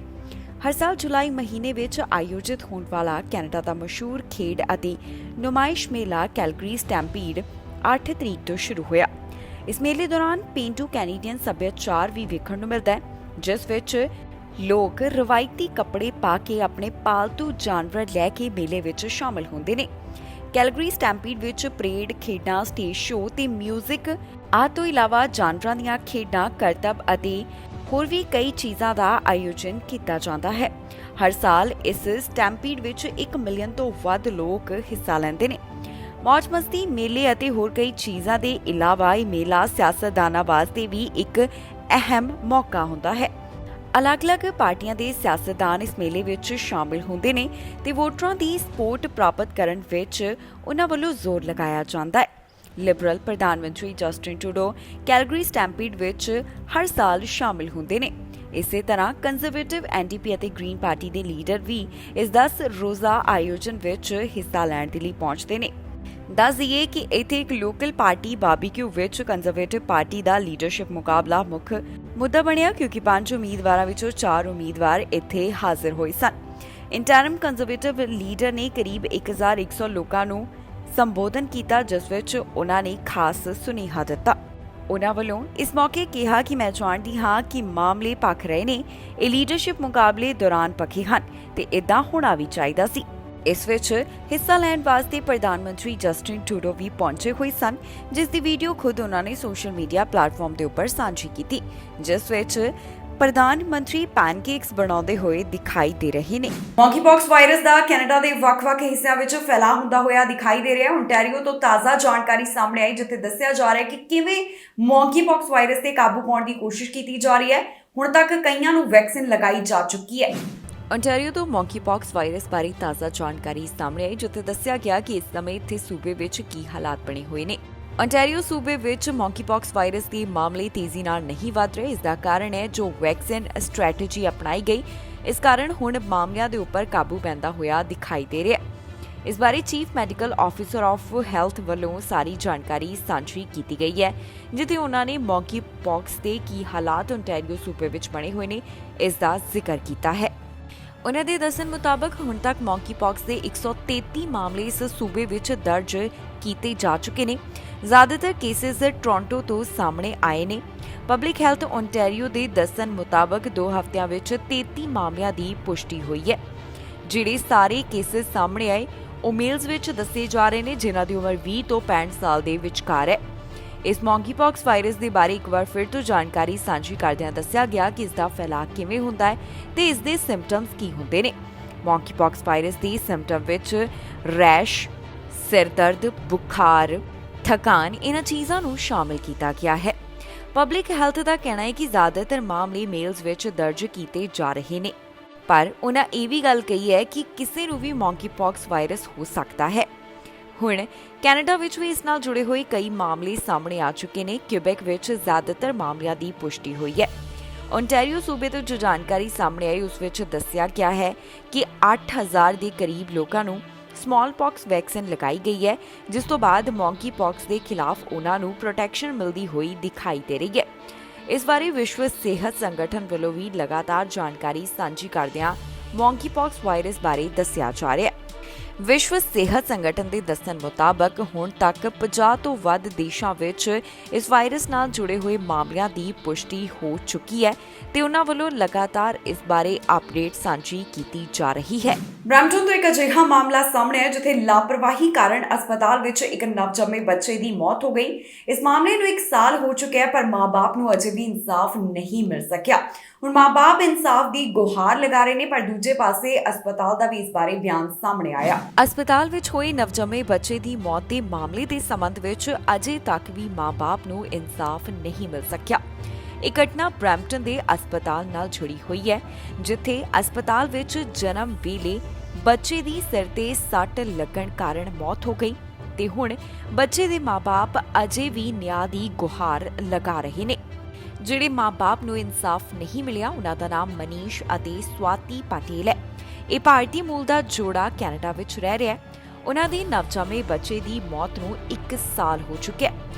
ਹਰ ਸਾਲ ਜੁਲਾਈ ਮਹੀਨੇ ਵਿੱਚ ਆਯੋਜਿਤ ਹੋਣ ਵਾਲਾ ਕੈਨੇਡਾ ਦਾ ਮਸ਼ਹੂਰ ਖੇਡ ਅਤੇ ਨੁਮਾਇਸ਼ ਮੇਲਾ ਕੈਲਗਰੀ ਸਟੈਂਪੀਡ 8 ਤਰੀਕ ਤੋਂ ਸ਼ੁਰੂ ਹੋਇਆ। ਇਸ ਮੇਲੇ ਦੌਰਾਨ ਪੇਂਡੂ ਕੈਨੇਡੀਅਨ ਸੱਭਿਆਚਾਰ ਵੀ ਵੇਖਣ ਨੂੰ ਮਿਲਦਾ ਹੈ, ਜਿਸ ਵਿੱਚ ਲੋਕ ਰਵਾਇਤੀ ਕੱਪੜੇ ਪਾ ਕੇ ਆਪਣੇ ਪਾਲਤੂ ਜਾਨਵਰ ਲੈ ਕੇ ਮੇਲੇ ਵਿੱਚ ਸ਼ਾਮਲ ਹੁੰਦੇ ਨੇ। ਕੈਲਗਰੀ ਸਟੈਂਪੀਡ ਵਿੱਚ ਪਰੇਡ, ਖੇਡਾਂ, ਸਟੇਜ ਸ਼ੋਅ ਤੇ ਮਿਊਜ਼ਿਕ ਆਦਿ ਤੋਂ ਇਲਾਵਾ ਜਾਨਵਰਾਂ ਦੀਆਂ ਖੇਡਾਂ, ਕਰਤੱਵ ਅਤੇ ਹੋਰ ਵੀ ਕਈ ਚੀਜ਼ਾਂ ਦਾ ਆਯੋਜਨ ਕੀਤਾ ਜਾਂਦਾ ਹੈ। ਹਰ ਸਾਲ ਇਸ ਸਟੈਂਪੀਡ ਵਿੱਚ 1 ਮਿਲੀਅਨ ਤੋਂ ਵੱਧ ਲੋਕ ਹਿੱਸਾ ਲੈਂਦੇ ਨੇ। ਮੌਜ ਮਸਤੀ, ਮੇਲੇ ਅਤੇ ਹੋਰ ਕਈ ਚੀਜ਼ਾਂ ਦੇ ਇਲਾਵਾ ਇਹ ਮੇਲਾ ਸਿਆਸਤਦਾਨਾਂ ਵਾਸਤੇ ਵੀ ਇੱਕ ਅਹਿਮ ਮੌਕਾ ਹੁੰਦਾ ਹੈ। ਅਲੱਗ-ਅਲੱਗ ਪਾਰਟੀਆਂ ਦੇ ਸਿਆਸਤਦਾਨ ਇਸ ਮੇਲੇ ਵਿੱਚ ਸ਼ਾਮਿਲ ਹੁੰਦੇ ਨੇ ਤੇ ਵੋਟਰਾਂ ਦੀ ਸਪੋਰਟ ਪ੍ਰਾਪਤ ਕਰਨ ਵਿੱਚ ਉਹਨਾਂ ਵੱਲੋਂ ਜ਼ੋਰ ਲਗਾਇਆ ਜਾਂਦਾ ਹੈ। ਲਿਬਰਲ ਪ੍ਰਧਾਨ ਮੰਤਰੀ ਜਸਟਿਨ ਟਰੂਡੋ ਕੈਲਗਰੀ ਸਟੈਂਪੀਡ ਵਿੱਚ ਹਰ ਸਾਲ ਸ਼ਾਮਿਲ ਹੁੰਦੇ ਨੇ। ਇਸੇ ਤਰ੍ਹਾਂ ਕੰਜ਼ਰਵੇਟਿਵ, ਐਨਡੀਪੀ ਅਤੇ ਗ੍ਰੀਨ ਪਾਰਟੀ ਦੇ ਲੀਡਰ ਵੀ ਇਸ 10 ਰੋਜ਼ਾ ਆਯੋਜਨ ਵਿੱਚ ਹਿੱਸਾ ਲੈਣ ਦੇ ਲਈ ਪਹੁੰਚਦੇ ਨੇ। ਦੱਸ ਦਈਏ ਕਿ ਇੱਥੇ ਇੱਕ ਲੋਕਲ ਪਾਰਟੀ ਬਾਰਬੀਕਿਊ ਵਿੱਚ ਕੰਜ਼ਰਵੇਟਿਵ ਪਾਰਟੀ ਦਾ ਲੀਡਰਸ਼ਿਪ ਮੁਕਾਬਲਾ ਮੁੱਖ ਮੁੱਦਾ ਬਣਿਆ, ਕਿਉਂਕਿ 5 ਉਮੀਦਵਾਰਾਂ ਵਿੱਚੋਂ 4 ਉਮੀਦਵਾਰ ਇੱਥੇ ਹਾਜ਼ਰ ਹੋਏ ਸਨ। ਇੰਟਰਮ ਕੰਜ਼ਰਵੇਟਿਵ ਲੀਡਰ ਨੇ ਕਰੀਬ 1100 ਲੋਕਾਂ ਨੂੰ ਸੰਬੋਧਨ ਕੀਤਾ, ਜਿਸ ਵਿੱਚ ਉਹਨਾਂ ਨੇ ਖਾਸ ਸੁਨੇਹਾ ਦਿੱਤਾ। ਉਹਨਾਂ ਵੱਲੋਂ ਇਸ ਮੌਕੇ ਕਿਹਾ ਕਿ ਮੈਂ ਜਾਣਦੀ ਹਾਂ ਕਿ ਮਾਮਲੇ ਭਖ ਰਹੇ ਨੇ, ਇਹ ਲੀਡਰਸ਼ਿਪ ਮੁਕਾਬਲੇ ਦੌਰਾਨ ਭਖੇ ਹਨ ਤੇ ਇਦਾਂ ਹੋਣਾ ਵੀ ਚਾਹੀਦਾ ਸੀ। ਇਸ ਵਿੱਚ ਹਿੱਸਾ ਲੈਣ ਵਾਸਤੇ ਪ੍ਰਧਾਨ ਮੰਤਰੀ ਜਸਟਿਨ ਟਰੂਡੋ ਵੀ ਪਹੁੰਚੇ ਹੋਏ ਸਨ, ਜਿਸ ਦੀ ਵੀਡੀਓ ਖੁਦ ਉਹਨਾਂ ਨੇ ਸੋਸ਼ਲ ਮੀਡੀਆ ਪਲੇਟਫਾਰਮ ਦੇ ਉੱਪਰ ਸਾਂਝੀ ਕੀਤੀ, ਜਿਸ ਵਿੱਚ ਪ੍ਰਧਾਨ ਮੰਤਰੀ ਪੈਨਕੇਕਸ ਬਣਾਉਂਦੇ ਹੋਏ ਦਿਖਾਈ ਦੇ ਰਹੇ ਨੇ। ਮੌਂਕੀਪੌਕਸ ਵਾਇਰਸ ਦਾ ਕੈਨੇਡਾ ਦੇ ਵੱਖ-ਵੱਖ ਹਿੱਸਿਆਂ ਵਿੱਚ ਫੈਲਾਅ ਹੁੰਦਾ ਹੋਇਆ ਦਿਖਾਈ ਦੇ ਰਿਹਾ ਹੈ। ਓਨਟਾਰੀਓ ਤੋਂ ਤਾਜ਼ਾ ਜਾਣਕਾਰੀ ਸਾਹਮਣੇ ਆਈ, ਜਿੱਥੇ ਦੱਸਿਆ ਜਾ ਰਿਹਾ ਹੈ ਕਿ ਕਿਵੇਂ ਮੌਂਕੀਪੌਕਸ ਵਾਇਰਸ ਤੇ ਕਾਬੂ ਪਾਉਣ ਦੀ ਕੋਸ਼ਿਸ਼ ਕੀਤੀ ਜਾ ਰਹੀ ਹੈ। ਹੁਣ ਤੱਕ ਕਈਆਂ ਨੂੰ ਵੈਕਸੀਨ ਲਗਾਈ ਜਾ ਚੁੱਕੀ ਹੈ। ਓਨਟਾਰੀਓ ਤੋਂ ਮੌਂਕੀਪੌਕਸ ਵਾਇਰਸ ਬਾਰੇ ਤਾਜ਼ਾ ਜਾਣਕਾਰੀ ਸਾਹਮਣੇ ਆਈ, ਜਿੱਥੇ ਦੱਸਿਆ ਗਿਆ ਕਿ ਇਸ ਸਮੇਂ ਇੱਥੇ ਸੂਬੇ ਵਿੱਚ ਕੀ ਹਾਲਾਤ ਬਣੇ ਹੋਏ ਨੇ। ਓਨਟਾਰੀਓ ਸੂਬੇ ਵਿੱਚ ਮੌਂਕੀਪੌਕਸ ਵਾਇਰਸ ਦੇ ਮਾਮਲੇ ਤੇਜ਼ੀ ਨਾਲ ਨਹੀਂ ਵਧ ਰਹੇ। ਇਸ ਦਾ ਕਾਰਨ ਹੈ ਜੋ ਵੈਕਸੀਨ ਸਟ੍ਰੈਟੇਜੀ ਅਪਣਾਈ ਗਈ। ਇਸ ਕਾਰਨ ਹੁਣ ਮਾਮਲਿਆਂ ਦੇ ਉੱਪਰ ਕਾਬੂ ਪੈਂਦਾ ਹੋਇਆ ਦਿਖਾਈ ਦੇ ਰਿਹਾ ਹੈ। ਇਸ ਬਾਰੇ chief medical officer of health ਵੱਲੋਂ ਸਾਰੀ ਜਾਣਕਾਰੀ ਸਾਂਝੀ ਕੀਤੀ ਗਈ ਹੈ, ਜਿੱਥੇ ਉਹਨਾਂ ਨੇ ਮੌਂਕੀਪੌਕਸ ਦੇ ਕੀ ਹਾਲਾਤ ਓਨਟਾਰੀਓ ਸੂਬੇ ਵਿੱਚ ਬਣੇ ਹੋਏ ਨੇ ਇਸ ਦਾ ਜ਼ਿਕਰ ਕੀਤਾ ਹੈ। ਉਹਨਾਂ ਦੇ ਦੱਸਣ ਮੁਤਾਬਕ ਹੁਣ ਤੱਕ ਮੌਂਕੀਪੌਕਸ ਦੇ 133 ਮਾਮਲੇ ਇਸ ਸੂਬੇ ਵਿੱਚ ਦਰਜ ਕੀਤੇ ਜਾ ਚੁੱਕੇ ਨੇ। ਜ਼ਿਆਦਾਤਰ ਕੇਸਿਸ ਟੋਰਾਂਟੋ ਤੋਂ ਸਾਹਮਣੇ ਆਏ ਨੇ। ਪਬਲਿਕ ਹੈਲਥ ਓਨਟਾਰੀਓ ਦੇ ਦੱਸਣ ਮੁਤਾਬਕ 2 ਹਫ਼ਤਿਆਂ ਵਿੱਚ 33 ਮਾਮਲਿਆਂ ਦੀ ਪੁਸ਼ਟੀ ਹੋਈ ਹੈ। ਜਿਹੜੇ ਸਾਰੇ ਕੇਸਿਸ ਸਾਹਮਣੇ ਆਏ ਉਹ ਮੇਲਸ ਵਿੱਚ ਦੱਸੇ ਜਾ ਰਹੇ ਨੇ, ਜਿਨ੍ਹਾਂ ਦੀ ਉਮਰ 20 ਤੋਂ 65 ਸਾਲ ਦੇ ਵਿਚਕਾਰ ਹੈ। ਇਸ ਮੌਂਕੀਪੌਕਸ ਵਾਇਰਸ ਦੇ ਬਾਰੇ ਇੱਕ ਵਾਰ ਫਿਰ ਤੋਂ ਜਾਣਕਾਰੀ ਸਾਂਝੀ ਕਰਦਿਆਂ ਦੱਸਿਆ ਗਿਆ ਕਿ ਇਸ ਦਾ ਫੈਲਾਅ ਕਿਵੇਂ ਹੁੰਦਾ ਹੈ ਤੇ ਇਸ ਦੇ ਸਿੰਪਟਮਸ ਕੀ ਹੁੰਦੇ ਨੇ। ਮੌਂਕੀਪੌਕਸ ਵਾਇਰਸ ਦੀ ਸਿੰਪਟਮ ਵਿੱਚ ਰੈਸ਼, ਸਿਰ ਦਰਦ, ਬੁਖਾਰ, ਥਕਾਨ ਇਹਨਾਂ ਚੀਜ਼ਾਂ ਨੂੰ ਸ਼ਾਮਿਲ ਕੀਤਾ ਗਿਆ ਹੈ। ਪਬਲਿਕ ਹੈਲਥ ਦਾ ਕਹਿਣਾ ਹੈ ਕਿ ਜ਼ਿਆਦਾਤਰ ਮਾਮਲੇ ਮੇਲਸ ਵਿੱਚ ਦਰਜ ਕੀਤੇ ਜਾ ਰਹੇ ਨੇ, ਪਰ ਉਹਨਾਂ ਇਹ ਵੀ ਗੱਲ ਕਹੀ ਹੈ ਕਿ ਕਿਸੇ ਨੂੰ ਵੀ ਮੌਂਕੀਪੌਕਸ ਵਾਇਰਸ ਹੋ ਸਕਦਾ ਹੈ। ਹੁਣ ਕੈਨੇਡਾ ਵਿੱਚ ਵੀ ਇਸ ਨਾਲ ਜੁੜੇ ਹੋਏ ਕਈ ਮਾਮਲੇ ਸਾਹਮਣੇ ਆ ਚੁੱਕੇ ਨੇ। ਕਿਊਬੈਕ ਵਿੱਚ ਜ਼ਿਆਦਾਤਰ ਮਾਮਲਿਆਂ ਦੀ ਪੁਸ਼ਟੀ ਹੋਈ ਹੈ। ਓਨਟਾਰੀਓ ਸੂਬੇ ਤੋਂ ਜੋ ਜਾਣਕਾਰੀ ਸਾਹਮਣੇ ਆਈ ਉਸ ਵਿੱਚ ਦੱਸਿਆ ਗਿਆ ਹੈ ਕਿ 8000 ਦੇ ਕਰੀਬ ਲੋਕਾਂ ਨੂੰ ਸਮਾਲ ਪੌਕਸ ਵੈਕਸੀਨ ਲਗਾਈ ਗਈ ਹੈ, ਜਿਸ ਤੋਂ ਬਾਅਦ ਮੌਂਕੀਪੌਕਸ ਦੇ ਖਿਲਾਫ ਉਹਨਾਂ ਨੂੰ ਪ੍ਰੋਟੈਕਸ਼ਨ ਮਿਲਦੀ ਹੋਈ ਦਿਖਾਈ ਦੇ ਰਹੀ ਹੈ। ਇਸ ਬਾਰੇ ਵਿਸ਼ਵ ਸਿਹਤ ਸੰਗਠਨ ਵੱਲੋਂ ਵੀ ਲਗਾਤਾਰ ਜਾਣਕਾਰੀ ਸਾਂਝੀ ਕਰਦਿਆਂ ਮੌਂਕੀਪੌਕਸ ਵਾਇਰਸ ਬਾਰੇ ਦੱਸਿਆ ਜਾ ਰਿਹਾ ਹੈ। ਵਿਸ਼ਵ ਸਿਹਤ ਸੰਗਠਨ ਦੇ ਦੱਸਣ ਮੁਤਾਬਕ ਹੁਣ ਤੱਕ 50 ਤੋਂ ਵੱਧ ਦੇਸ਼ਾਂ ਵਿੱਚ ਇਸ ਵਾਇਰਸ ਨਾਲ ਜੁੜੇ ਹੋਏ ਮਾਮਲਿਆਂ ਦੀ ਪੁਸ਼ਟੀ ਹੋ ਚੁੱਕੀ ਹੈ ਤੇ ਉਹਨਾਂ ਵੱਲੋਂ ਲਗਾਤਾਰ ਇਸ ਬਾਰੇ ਅਪਡੇਟ ਸਾਂਝੀ ਕੀਤੀ ਜਾ ਰਹੀ ਹੈ। ਬ੍ਰੈਂਪਟਨ ਤੋਂ ਇੱਕ ਅਜਿਹਾ ਮਾਮਲਾ ਸਾਹਮਣੇ ਆਇਆ ਜਿੱਥੇ ਲਾਪਰਵਾਹੀ ਕਾਰਨ ਹਸਪਤਾਲ ਵਿੱਚ ਇੱਕ ਨਵਜੰਮੇ ਬੱਚੇ ਦੀ ਮੌਤ ਹੋ ਗਈ। ਇਸ ਮਾਮਲੇ ਨੂੰ 1 ਸਾਲ ਹੋ ਚੁੱਕਿਆ ਹੈ ਪਰ ਮਾਂ-ਬਾਪ ਨੂੰ ਅਜੇ ਵੀ ਇਨਸਾਫ ਨਹੀਂ ਮਿਲ ਸਕਿਆ। ਹੁਣ ਮਾਂ-ਬਾਪ ਇਨਸਾਫ ਦੀ ਗੁਹਾਰ ਲਗਾ ਰਹੇ ਨੇ ਪਰ ਦੂਜੇ ਪਾਸੇ ਹਸਪਤਾਲ ਦਾ ਵੀ ਇਸ ਬਾਰੇ ਬਿਆਨ ਸਾਹਮਣੇ ਆਇਆ। ਹਸਪਤਾਲ ਵਿੱਚ ਹੋਏ ਨਵਜੰਮੇ ਬੱਚੇ ਦੀ ਮੌਤ ਦੇ ਮਾਮਲੇ ਦੇ ਸੰਬੰਧ ਵਿੱਚ ਅਜੇ ਤੱਕ ਵੀ ਮਾਂ-ਬਾਪ ਨੂੰ ਇਨਸਾਫ ਨਹੀਂ ਮਿਲ ਸਕਿਆ। ਇਹ ਘਟਨਾ ਬ੍ਰੈਂਪਟਨ ਦੇ ਹਸਪਤਾਲ ਨਾਲ ਜੁੜੀ ਹੋਈ ਹੈ ਜਿੱਥੇ ਹਸਪਤਾਲ ਵਿੱਚ ਜਨਮ ਵੇਲੇ ਬੱਚੇ ਦੀ ਸਿਰ ਤੇ ਸੱਟ ਲੱਗਣ ਕਾਰਨ ਮੌਤ ਹੋ ਗਈ ਤੇ ਹੁਣ ਬੱਚੇ ਦੇ ਮਾਂ-ਬਾਪ ਅਜੇ ਵੀ ਨਿਆਂ ਦੀ ਗੁਹਾਰ ਲਗਾ ਰਹੇ ਨੇ। ਜਿਹੜੇ ਮਾਂ-ਬਾਪ ਨੂੰ ਇਨਸਾਫ ਨਹੀਂ ਮਿਲਿਆ ਉਹਨਾਂ ਦਾ ਨਾਮ ਮਨੀਸ਼ ਅਤੇ ਸਵਾਤੀ ਪਟੇਲ ਹੈ। ਇਹ ਭਾਰਤੀ ਮੂਲ ਦਾ ਜੋੜਾ ਕੈਨੇਡਾ ਵਿੱਚ ਰਹਿ ਰਿਹਾ ਹੈ। ਉਹਨਾਂ ਦੇ ਨਵਜੰਮੇ ਬੱਚੇ ਦੀ ਮੌਤ ਨੂੰ 1 ਸਾਲ ਹੋ ਚੁੱਕਿਆ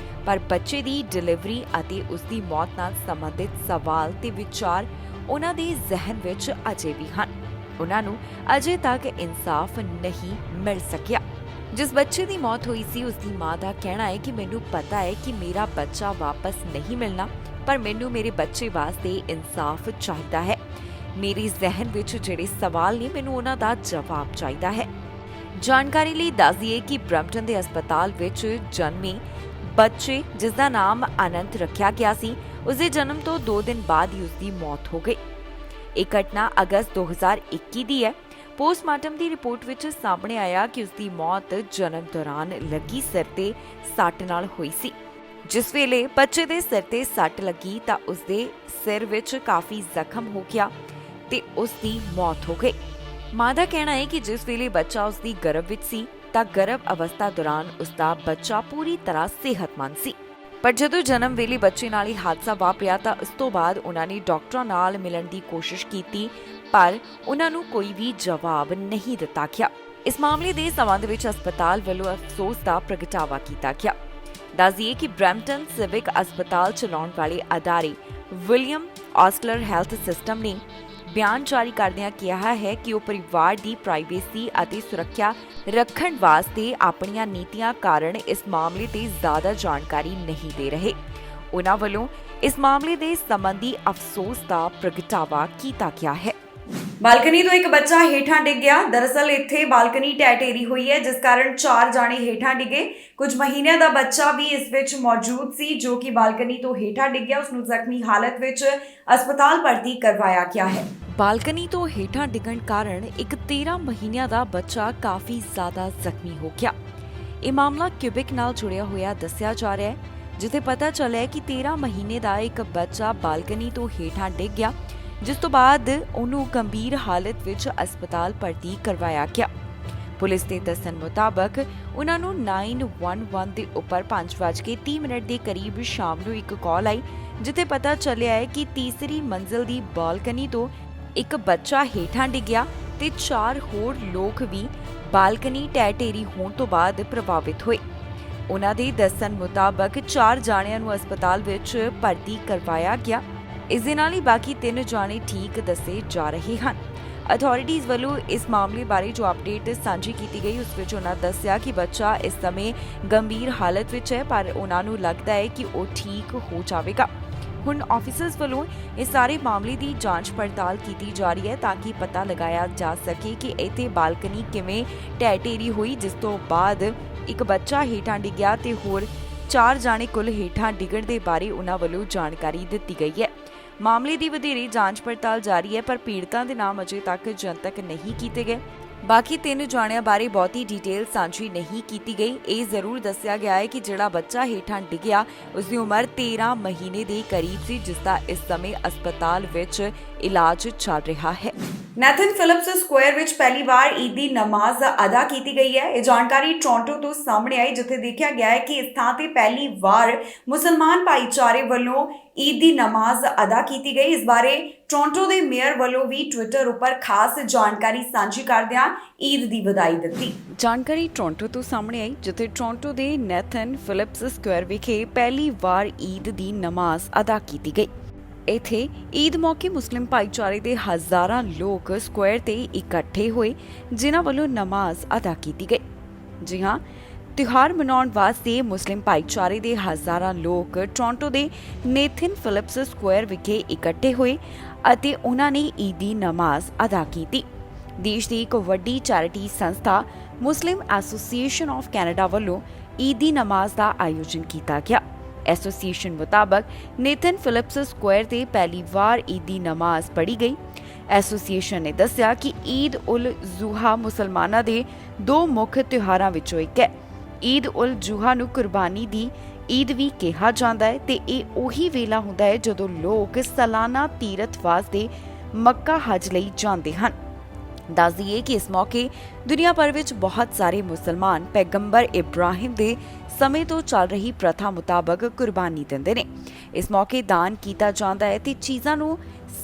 ਪਰ ਬੱਚੇ ਦੀ ਡਿਲੀਵਰੀ ਅਤੇ ਉਸ ਦੀ ਮੌਤ ਨਾਲ ਸੰਬੰਧਿਤ ਸਵਾਲ ਤੇ ਵਿਚਾਰ ਉਹਨਾਂ ਦੇ ਜ਼ਿਹਨ ਵਿੱਚ ਅਜੇ ਵੀ ਹਨ। ਉਹਨਾਂ ਨੂੰ ਅਜੇ ਤੱਕ ਇਨਸਾਫ ਨਹੀਂ ਮਿਲ ਸਕਿਆ। ਜਿਸ ਬੱਚੇ ਦੀ ਮੌਤ ਹੋਈ ਸੀ ਉਸ ਦੀ ਮਾਂ ਦਾ ਕਹਿਣਾ ਹੈ ਕਿ ਮੈਨੂੰ ਪਤਾ ਹੈ ਕਿ ਮੇਰਾ ਬੱਚਾ ਵਾਪਸ ਨਹੀਂ ਮਿਲਣਾ ਪਰ ਮੈਨੂੰ ਮੇਰੇ ਬੱਚੇ ਵਾਸਤੇ ਇਨਸਾਫ ਚਾਹੀਦਾ ਹੈ। ਮੇਰੇ ਜ਼ਿਹਨ ਵਿੱਚ ਜਿਹੜੇ ਸਵਾਲ ਨੇ ਮੈਨੂੰ ਉਹਨਾਂ ਦਾ ਜਵਾਬ ਚਾਹੀਦਾ ਹੈ। ਜਾਣਕਾਰੀ ਲਈ ਦੱਸ ਦਈਏ ਕਿ ਬ੍ਰੈਂਪਟਨ ਦੇ ਹਸਪਤਾਲ ਵਿੱਚ ਜਨਮੇ ਬੱਚੇ ਜਿਸ ਦਾ ਨਾਮ ਅਨੰਤ ਰੱਖਿਆ ਗਿਆ ਸੀ ਉਸ ਦੇ ਜਨਮ ਤੋਂ 2 ਦਿਨ ਬਾਅਦ ਹੀ ਉਸ ਦੀ ਮੌਤ ਹੋ ਗਈ। ਇਹ ਘਟਨਾ ਅਗਸਤ 2021 ਦੀ ਹੈ। ਪੋਸਟਮਾਰਟਮ ਦੀ ਰਿਪੋਰਟ ਵਿੱਚ ਸਾਹਮਣੇ ਆਇਆ ਕਿ ਉਸ ਦੀ ਮੌਤ ਜਨਮ ਦੌਰਾਨ ਲੱਗੀ ਸਿਰ ਤੇ ਸੱਟ ਨਾਲ ਹੋਈ ਸੀ। ਜਿਸ ਵੇਲੇ ਬੱਚੇ ਦੇ ਸਿਰ ਤੇ ਸੱਟ ਲੱਗੀ ਤਾਂ ਉਸ ਦੇ ਸਿਰ ਵਿੱਚ ਕਾਫੀ ਜ਼ਖਮ ਹੋ ਗਿਆ ਤੇ ਉਸ ਦੀ ਮੌਤ ਹੋ ਗਈ। ਮਾਂ ਦਾ ਕਹਿਣਾ ਹੈ ਕਿ ਜਿਸ ਵੇਲੇ ਬੱਚਾ ਉਸ ਦੀ ਗਰਭ ਵਿੱਚ ਸੀ ਤਾਂ ਗਰਭ ਅਵਸਥਾ ਦੌਰਾਨ ਉਸ ਦਾ ਬੱਚਾ ਪੂਰੀ ਤਰ੍ਹਾਂ ਸਿਹਤਮੰਦ ਸੀ ਪਰ ਜਦੋਂ ਜਨਮ ਵੇਲੇ ਬੱਚੇ ਨਾਲ ਹੀ ਹਾਦਸਾ ਵਾਪਰਿਆ ਤਾਂ ਉਸ ਤੋਂ ਬਾਅਦ ਉਹਨਾਂ ਨੇ ਡਾਕਟਰਾਂ ਨਾਲ ਮਿਲਣ ਦੀ ਕੋਸ਼ਿਸ਼ ਕੀਤੀ ਪਰ ਉਹਨਾਂ ਨੂੰ ਕੋਈ ਵੀ ਜਵਾਬ ਨਹੀਂ ਦਿੱਤਾ ਗਿਆ। ਇਸ ਮਾਮਲੇ ਦੇ ਸੰਬੰਧ ਵਿੱਚ ਹਸਪਤਾਲ ਵੱਲੋਂ ਅਫਸੋਸ ਦਾ ਪ੍ਰਗਟਾਵਾ ਕੀਤਾ ਗਿਆ। ਦੱਸ ਦਈਏ ਕਿ ਬ੍ਰੈਂਪਟਨ ਸਿਵਿਕ ਹਸਪਤਾਲ ਚਲਾਉਣ ਵਾਲੇ ਅਦਾਰੇ ਵਿਲੀਅਮ ਆਸਲਰ ਹੈਲਥ ਸਿਸਟਮ ਨੇ ਬਿਆਨ ਜਾਰੀ ਕਰਦਿਆਂ ਕਿਹਾ ਹੈ ਕਿ ਉਹ ਪਰਿਵਾਰ ਦੀ ਪ੍ਰਾਈਵੇਸੀ ਅਤੇ ਸੁਰੱਖਿਆ ਰੱਖਣ ਵਾਸਤੇ ਆਪਣੀਆਂ ਨੀਤੀਆਂ ਕਾਰਨ ਇਸ ਮਾਮਲੇ ਤੇ ਜ਼ਿਆਦਾ ਜਾਣਕਾਰੀ ਨਹੀਂ ਦੇ ਰਹੇ। ਉਹਨਾਂ ਵੱਲੋਂ ਇਸ ਮਾਮਲੇ ਦੇ ਸੰਬੰਧੀ ਅਫਸੋਸ ਦਾ ਪ੍ਰਗਟਾਵਾ ਕੀਤਾ ਗਿਆ ਹੈ। ਬਾਲਕਨੀ ਤੋਂ ਇੱਕ ਬੱਚਾ ਹੇਠਾਂ ਡਿੱਗ ਗਿਆ। ਦਰਅਸਲ ਇੱਥੇ ਬਾਲਕਨੀ ਢਹਿ ਹੋਈ ਹੈ ਜਿਸ ਕਾਰਨ 4 ਜਾਣੇ ਹੇਠਾਂ ਡਿੱਗੇ। ਕੁਝ ਮਹੀਨਿਆਂ ਦਾ ਬੱਚਾ ਵੀ ਇਸ ਵਿੱਚ ਮੌਜੂਦ ਸੀ ਜੋ ਕਿ ਬਾਲਕਨੀ ਤੋਂ ਹੇਠਾਂ ਡਿੱਗ ਗਿਆ। ਉਸ ਨੂੰ ਜ਼ਖਮੀ ਹਾਲਤ ਵਿੱਚ ਹਸਪਤਾਲ ਭਰਤੀ ਕਰਵਾਇਆ ਗਿਆ ਹੈ। ਬਾਲਕਨੀ ਤੋਂ ਹੇਠਾਂ ਡਿੱਗਣ ਕਾਰਨ ਇੱਕ 13 ਮਹੀਨਿਆਂ ਦਾ ਬੱਚਾ ਕਾਫੀ ਜ਼ਿਆਦਾ ਜ਼ਖਮੀ ਹੋ ਗਿਆ। ਇਹ ਮਾਮਲਾ ਕਿਊਬਿਕ ਨਾਲ ਜੁੜਿਆ ਹੋਇਆ ਦੱਸਿਆ ਜਾ ਰਿਹਾ ਹੈ ਜਿੱਥੇ ਪਤਾ ਚੱਲਿਆ ਕਿ 13 ਮਹੀਨੇ ਦਾ ਇੱਕ ਬੱਚਾ ਬਾਲਕਨੀ ਤੋਂ ਹੇਠਾਂ ਡਿੱਗ ਗਿਆ ਜਿਸ ਤੋਂ ਬਾਅਦ ਉਹਨੂੰ ਗੰਭੀਰ ਹਾਲਤ ਵਿੱਚ ਹਸਪਤਾਲ ਭਰਤੀ ਕਰਵਾਇਆ ਗਿਆ। ਪੁਲਿਸ ਦੇ ਦੱਸਣ ਮੁਤਾਬਕ ਉਹਨਾਂ ਨੂੰ 911 ਦੇ ਉੱਪਰ 5:30 ਦੇ ਕਰੀਬ ਸ਼ਾਮ ਨੂੰ ਇੱਕ ਕਾਲ ਆਈ ਜਿੱਥੇ ਪਤਾ ਚੱਲਿਆ ਹੈ ਕਿ ਤੀਸਰੀ ਮੰਜ਼ਿਲ ਦੀ ਬਾਲਕਨੀ ਤੋਂ ਇੱਕ ਬੱਚਾ ਹੇਠਾਂ ਡਿੱਗਿਆ ਤੇ 4 ਹੋਰ ਲੋਕ ਵੀ ਬਾਲਕਨੀ ਢਹਿ ਹੋਣ ਤੋਂ ਬਾਅਦ ਪ੍ਰਭਾਵਿਤ ਹੋਏ। ਉਹਨਾਂ ਦੇ ਦੱਸਣ ਮੁਤਾਬਕ 4 ਜਾਣਿਆਂ ਨੂੰ ਹਸਪਤਾਲ ਵਿੱਚ ਭਰਤੀ ਕਰਵਾਇਆ ਗਿਆ। ਇਸ ਦੇ ਨਾਲ ਹੀ ਬਾਕੀ 3 ਜਾਣੇ ਠੀਕ ਦੱਸੇ ਜਾ ਰਹੇ ਹਨ। ਅਥਾਰਟੀਜ਼ ਵੱਲੋਂ ਇਸ ਮਾਮਲੇ ਬਾਰੇ ਜੋ ਅਪਡੇਟ ਸਾਂਝੀ ਕੀਤੀ ਗਈ ਉਸ ਵਿੱਚ ਉਹਨਾਂ ਦੱਸਿਆ ਕਿ ਬੱਚਾ ਇਸ ਸਮੇਂ ਗੰਭੀਰ ਹਾਲਤ ਵਿੱਚ ਹੈ ਪਰ ਉਹਨਾਂ ਨੂੰ ਲੱਗਦਾ ਹੈ ਕਿ ਉਹ ਠੀਕ ਹੋ ਜਾਵੇਗਾ। ਹੁਣ ਆਫੀਸਰਸ ਵੱਲੋਂ ਇਸ ਸਾਰੇ ਮਾਮਲੇ ਦੀ ਜਾਂਚ ਪੜਤਾਲ ਕੀਤੀ ਜਾ ਰਹੀ ਹੈ ਤਾਂ ਕਿ ਪਤਾ ਲਗਾਇਆ ਜਾ ਸਕੇ ਕਿ ਇੱਥੇ ਬਾਲਕਨੀ ਕਿਵੇਂ ਢਹਿ ਹੋਈ ਜਿਸ ਤੋਂ ਬਾਅਦ ਇੱਕ ਬੱਚਾ ਹੇਠਾਂ ਡਿੱਗਿਆ ਤੇ ਹੋਰ 4 ਜਾਣੇ ਕੁੱਲ ਹੇਠਾਂ ਡਿੱਗਣ ਦੇ ਬਾਰੇ ਉਹਨਾਂ ਵੱਲੋਂ ਜਾਣਕਾਰੀ ਦਿੱਤੀ ਗਈ ਹੈ। ਮਾਮਲੇ ਦੀ ਵਧੇਰੇ ਜਾਂਚ ਪੜਤਾਲ ਜਾਰੀ ਹੈ ਪਰ ਪੀੜਤਾਂ ਦੇ ਨਾਮ ਅਜੇ ਤੱਕ ਜਨਤਕ ਨਹੀਂ ਕੀਤੇ ਗਏ। ਬਾਕੀ 3 ਜਾਣਿਆਂ ਬਾਰੇ ਬਹੁਤੀ ਡਿਟੇਲ ਸਾਂਝੀ ਨਹੀਂ ਕੀਤੀ ਗਈ। ਇਹ ਜ਼ਰੂਰ ਦੱਸਿਆ ਗਿਆ ਹੈ ਕਿ ਜਿਹੜਾ ਬੱਚਾ ਹੇਠਾਂ ਡਿੱਗਿਆ ਉਸ ਦੀ ਉਮਰ 13 ਮਹੀਨੇ ਦੇ ਕਰੀਬ ਸੀ ਜਿਸ ਦਾ ਇਸ ਸਮੇਂ ਹਸਪਤਾਲ ਵਿੱਚ ਇਲਾਜ ਚੱਲ ਰਿਹਾ ਹੈ। ਨੈਥਨ ਫਿਲਿਪਸ ਸਕੁਆਇਰ ਵਿੱਚ ਪਹਿਲੀ ਵਾਰ ਈਦ ਦੀ ਨਮਾਜ਼ ਅਦਾ ਕੀਤੀ ਗਈ ਹੈ। ਇਹ ਜਾਣਕਾਰੀ ਟੋਰਾਂਟੋ ਤੋਂ ਸਾਹਮਣੇ ਆਈ ਜਿੱਥੇ ਦੇਖਿਆ ਗਿਆ ਹੈ ਕਿ ਇਸ ਥਾਂ ਤੇ ਪਹਿਲੀ ਵਾਰ ਮੁਸਲਮਾਨ ਭਾਈਚਾਰੇ ਵੱਲੋਂ ਈਦ ਦੀ ਨਮਾਜ਼ ਅਦਾ ਕੀਤੀ ਗਈ। ਇਸ ਬਾਰੇ ਟੋਰਾਂਟੋ ਦੇ ਮੇਅਰ ਵੱਲੋਂ ਵੀ ਟਵਿੱਟਰ ਉੱਪਰ ਖਾਸ ਜਾਣਕਾਰੀ ਸਾਂਝੀ ਕਰਦਿਆਂ ਈਦ ਦੀ ਵਧਾਈ ਦਿੱਤੀ। ਜਾਣਕਾਰੀ ਟੋਰਾਂਟੋ ਤੋਂ ਸਾਹਮਣੇ ਆਈ ਜਿੱਥੇ ਟੋਰਾਂਟੋ ਦੇ ਨੈਥਨ ਫਿਲਿਪਸ ਸਕੁਆਇਰ ਵਿਖੇ ਪਹਿਲੀ ਵਾਰ ਈਦ ਦੀ ਨਮਾਜ਼ ਅਦਾ ਕੀਤੀ ਗਈ। ਇੱਥੇ ਈਦ ਮੌਕੇ ਮੁਸਲਿਮ ਭਾਈਚਾਰੇ ਦੇ ਹਜ਼ਾਰਾਂ ਲੋਕ ਸਕੁਆਇਰ ਤੇ ਇਕੱਠੇ ਹੋਏ, ਜਿਨ੍ਹਾਂ ਵੱਲੋਂ ਨਮਾਜ਼ ਅਦਾ ਕੀਤੀ ਗਈ। ਜੀ ਹਾਂ, ਤਿਉਹਾਰ ਮਨਾਉਣ ਵਾਸਤੇ ਮੁਸਲਿਮ ਭਾਈਚਾਰੇ ਦੇ ਹਜ਼ਾਰਾਂ ਲੋਕ ਟੋਰਾਂਟੋ ਦੇ ਨੇਥਨ ਫਿਲਿਪਸ ਸਕੁਆਇਰ ਵਿਖੇ ਇਕੱਠੇ ਹੋਏ ਅਤੇ ਉਹਨਾਂ ਨੇ ਈਦੀ ਨਮਾਜ਼ ਅਦਾ ਕੀਤੀ। ਦੇਸ਼ ਦੀ ਇੱਕ ਵੱਡੀ ਚੈਰਿਟੀ ਸੰਸਥਾ ਮੁਸਲਿਮ ਐਸੋਸੀਏਸ਼ਨ ਆਫ ਕੈਨੇਡਾ ਵੱਲੋਂ ਈਦੀ ਨਮਾਜ਼ ਦਾ ਆਯੋਜਨ ਕੀਤਾ ਗਿਆ। ਐਸੋਸੀਏਸ਼ਨ ਮੁਤਾਬਕ ਨੇਥਨ ਫਿਲਿਪਸ ਸਕੁਆਇਰ ਤੇ ਪਹਿਲੀ ਵਾਰ ਈਦੀ ਨਮਾਜ਼ ਪੜ੍ਹੀ ਗਈ। ਐਸੋਸੀਏਸ਼ਨ ਨੇ ਦੱਸਿਆ ਕਿ ਈਦ ਉਲ ਜ਼ੁਹਾ ਮੁਸਲਮਾਨਾਂ ਦੇ ਦੋ ਮੁੱਖ ਤਿਉਹਾਰਾਂ ਵਿੱਚੋਂ ਇੱਕ ਹੈ। ਈਦ ਉਲ ਜ਼ੁਹਾ ਨੂੰ ਕੁਰਬਾਨੀ ਦੀ ਈਦ ਵੀ ਕਿਹਾ ਜਾਂਦਾ ਹੈ ਤੇ ਇਹ ਉਹੀ ਵੇਲਾ ਹੁੰਦਾ ਹੈ ਜਦੋਂ ਲੋਕ ਸਾਲਾਨਾ ਤੀਰਥ ਵਾਸਤੇ ਮੱਕਾ ਹਜ ਲਈ ਜਾਂਦੇ ਹਨ। ਦੱਸ ਦਈਏ ਕਿ ਇਸ ਮੌਕੇ ਦੁਨੀਆ ਭਰ ਵਿੱਚ ਬਹੁਤ ਸਾਰੇ ਮੁਸਲਮਾਨ ਪੈਗੰਬਰ ਇਬਰਾਹਿਮ ਦੇ ਸਮੇਂ ਤੋਂ ਚੱਲ ਰਹੀ ਪ੍ਰਥਾ ਮੁਤਾਬਕ ਕੁਰਬਾਨੀ ਦਿੰਦੇ ਨੇ। ਇਸ ਮੌਕੇ ਦਾਨ ਕੀਤਾ ਜਾਂਦਾ ਹੈ ਤੇ ਚੀਜ਼ਾਂ ਨੂੰ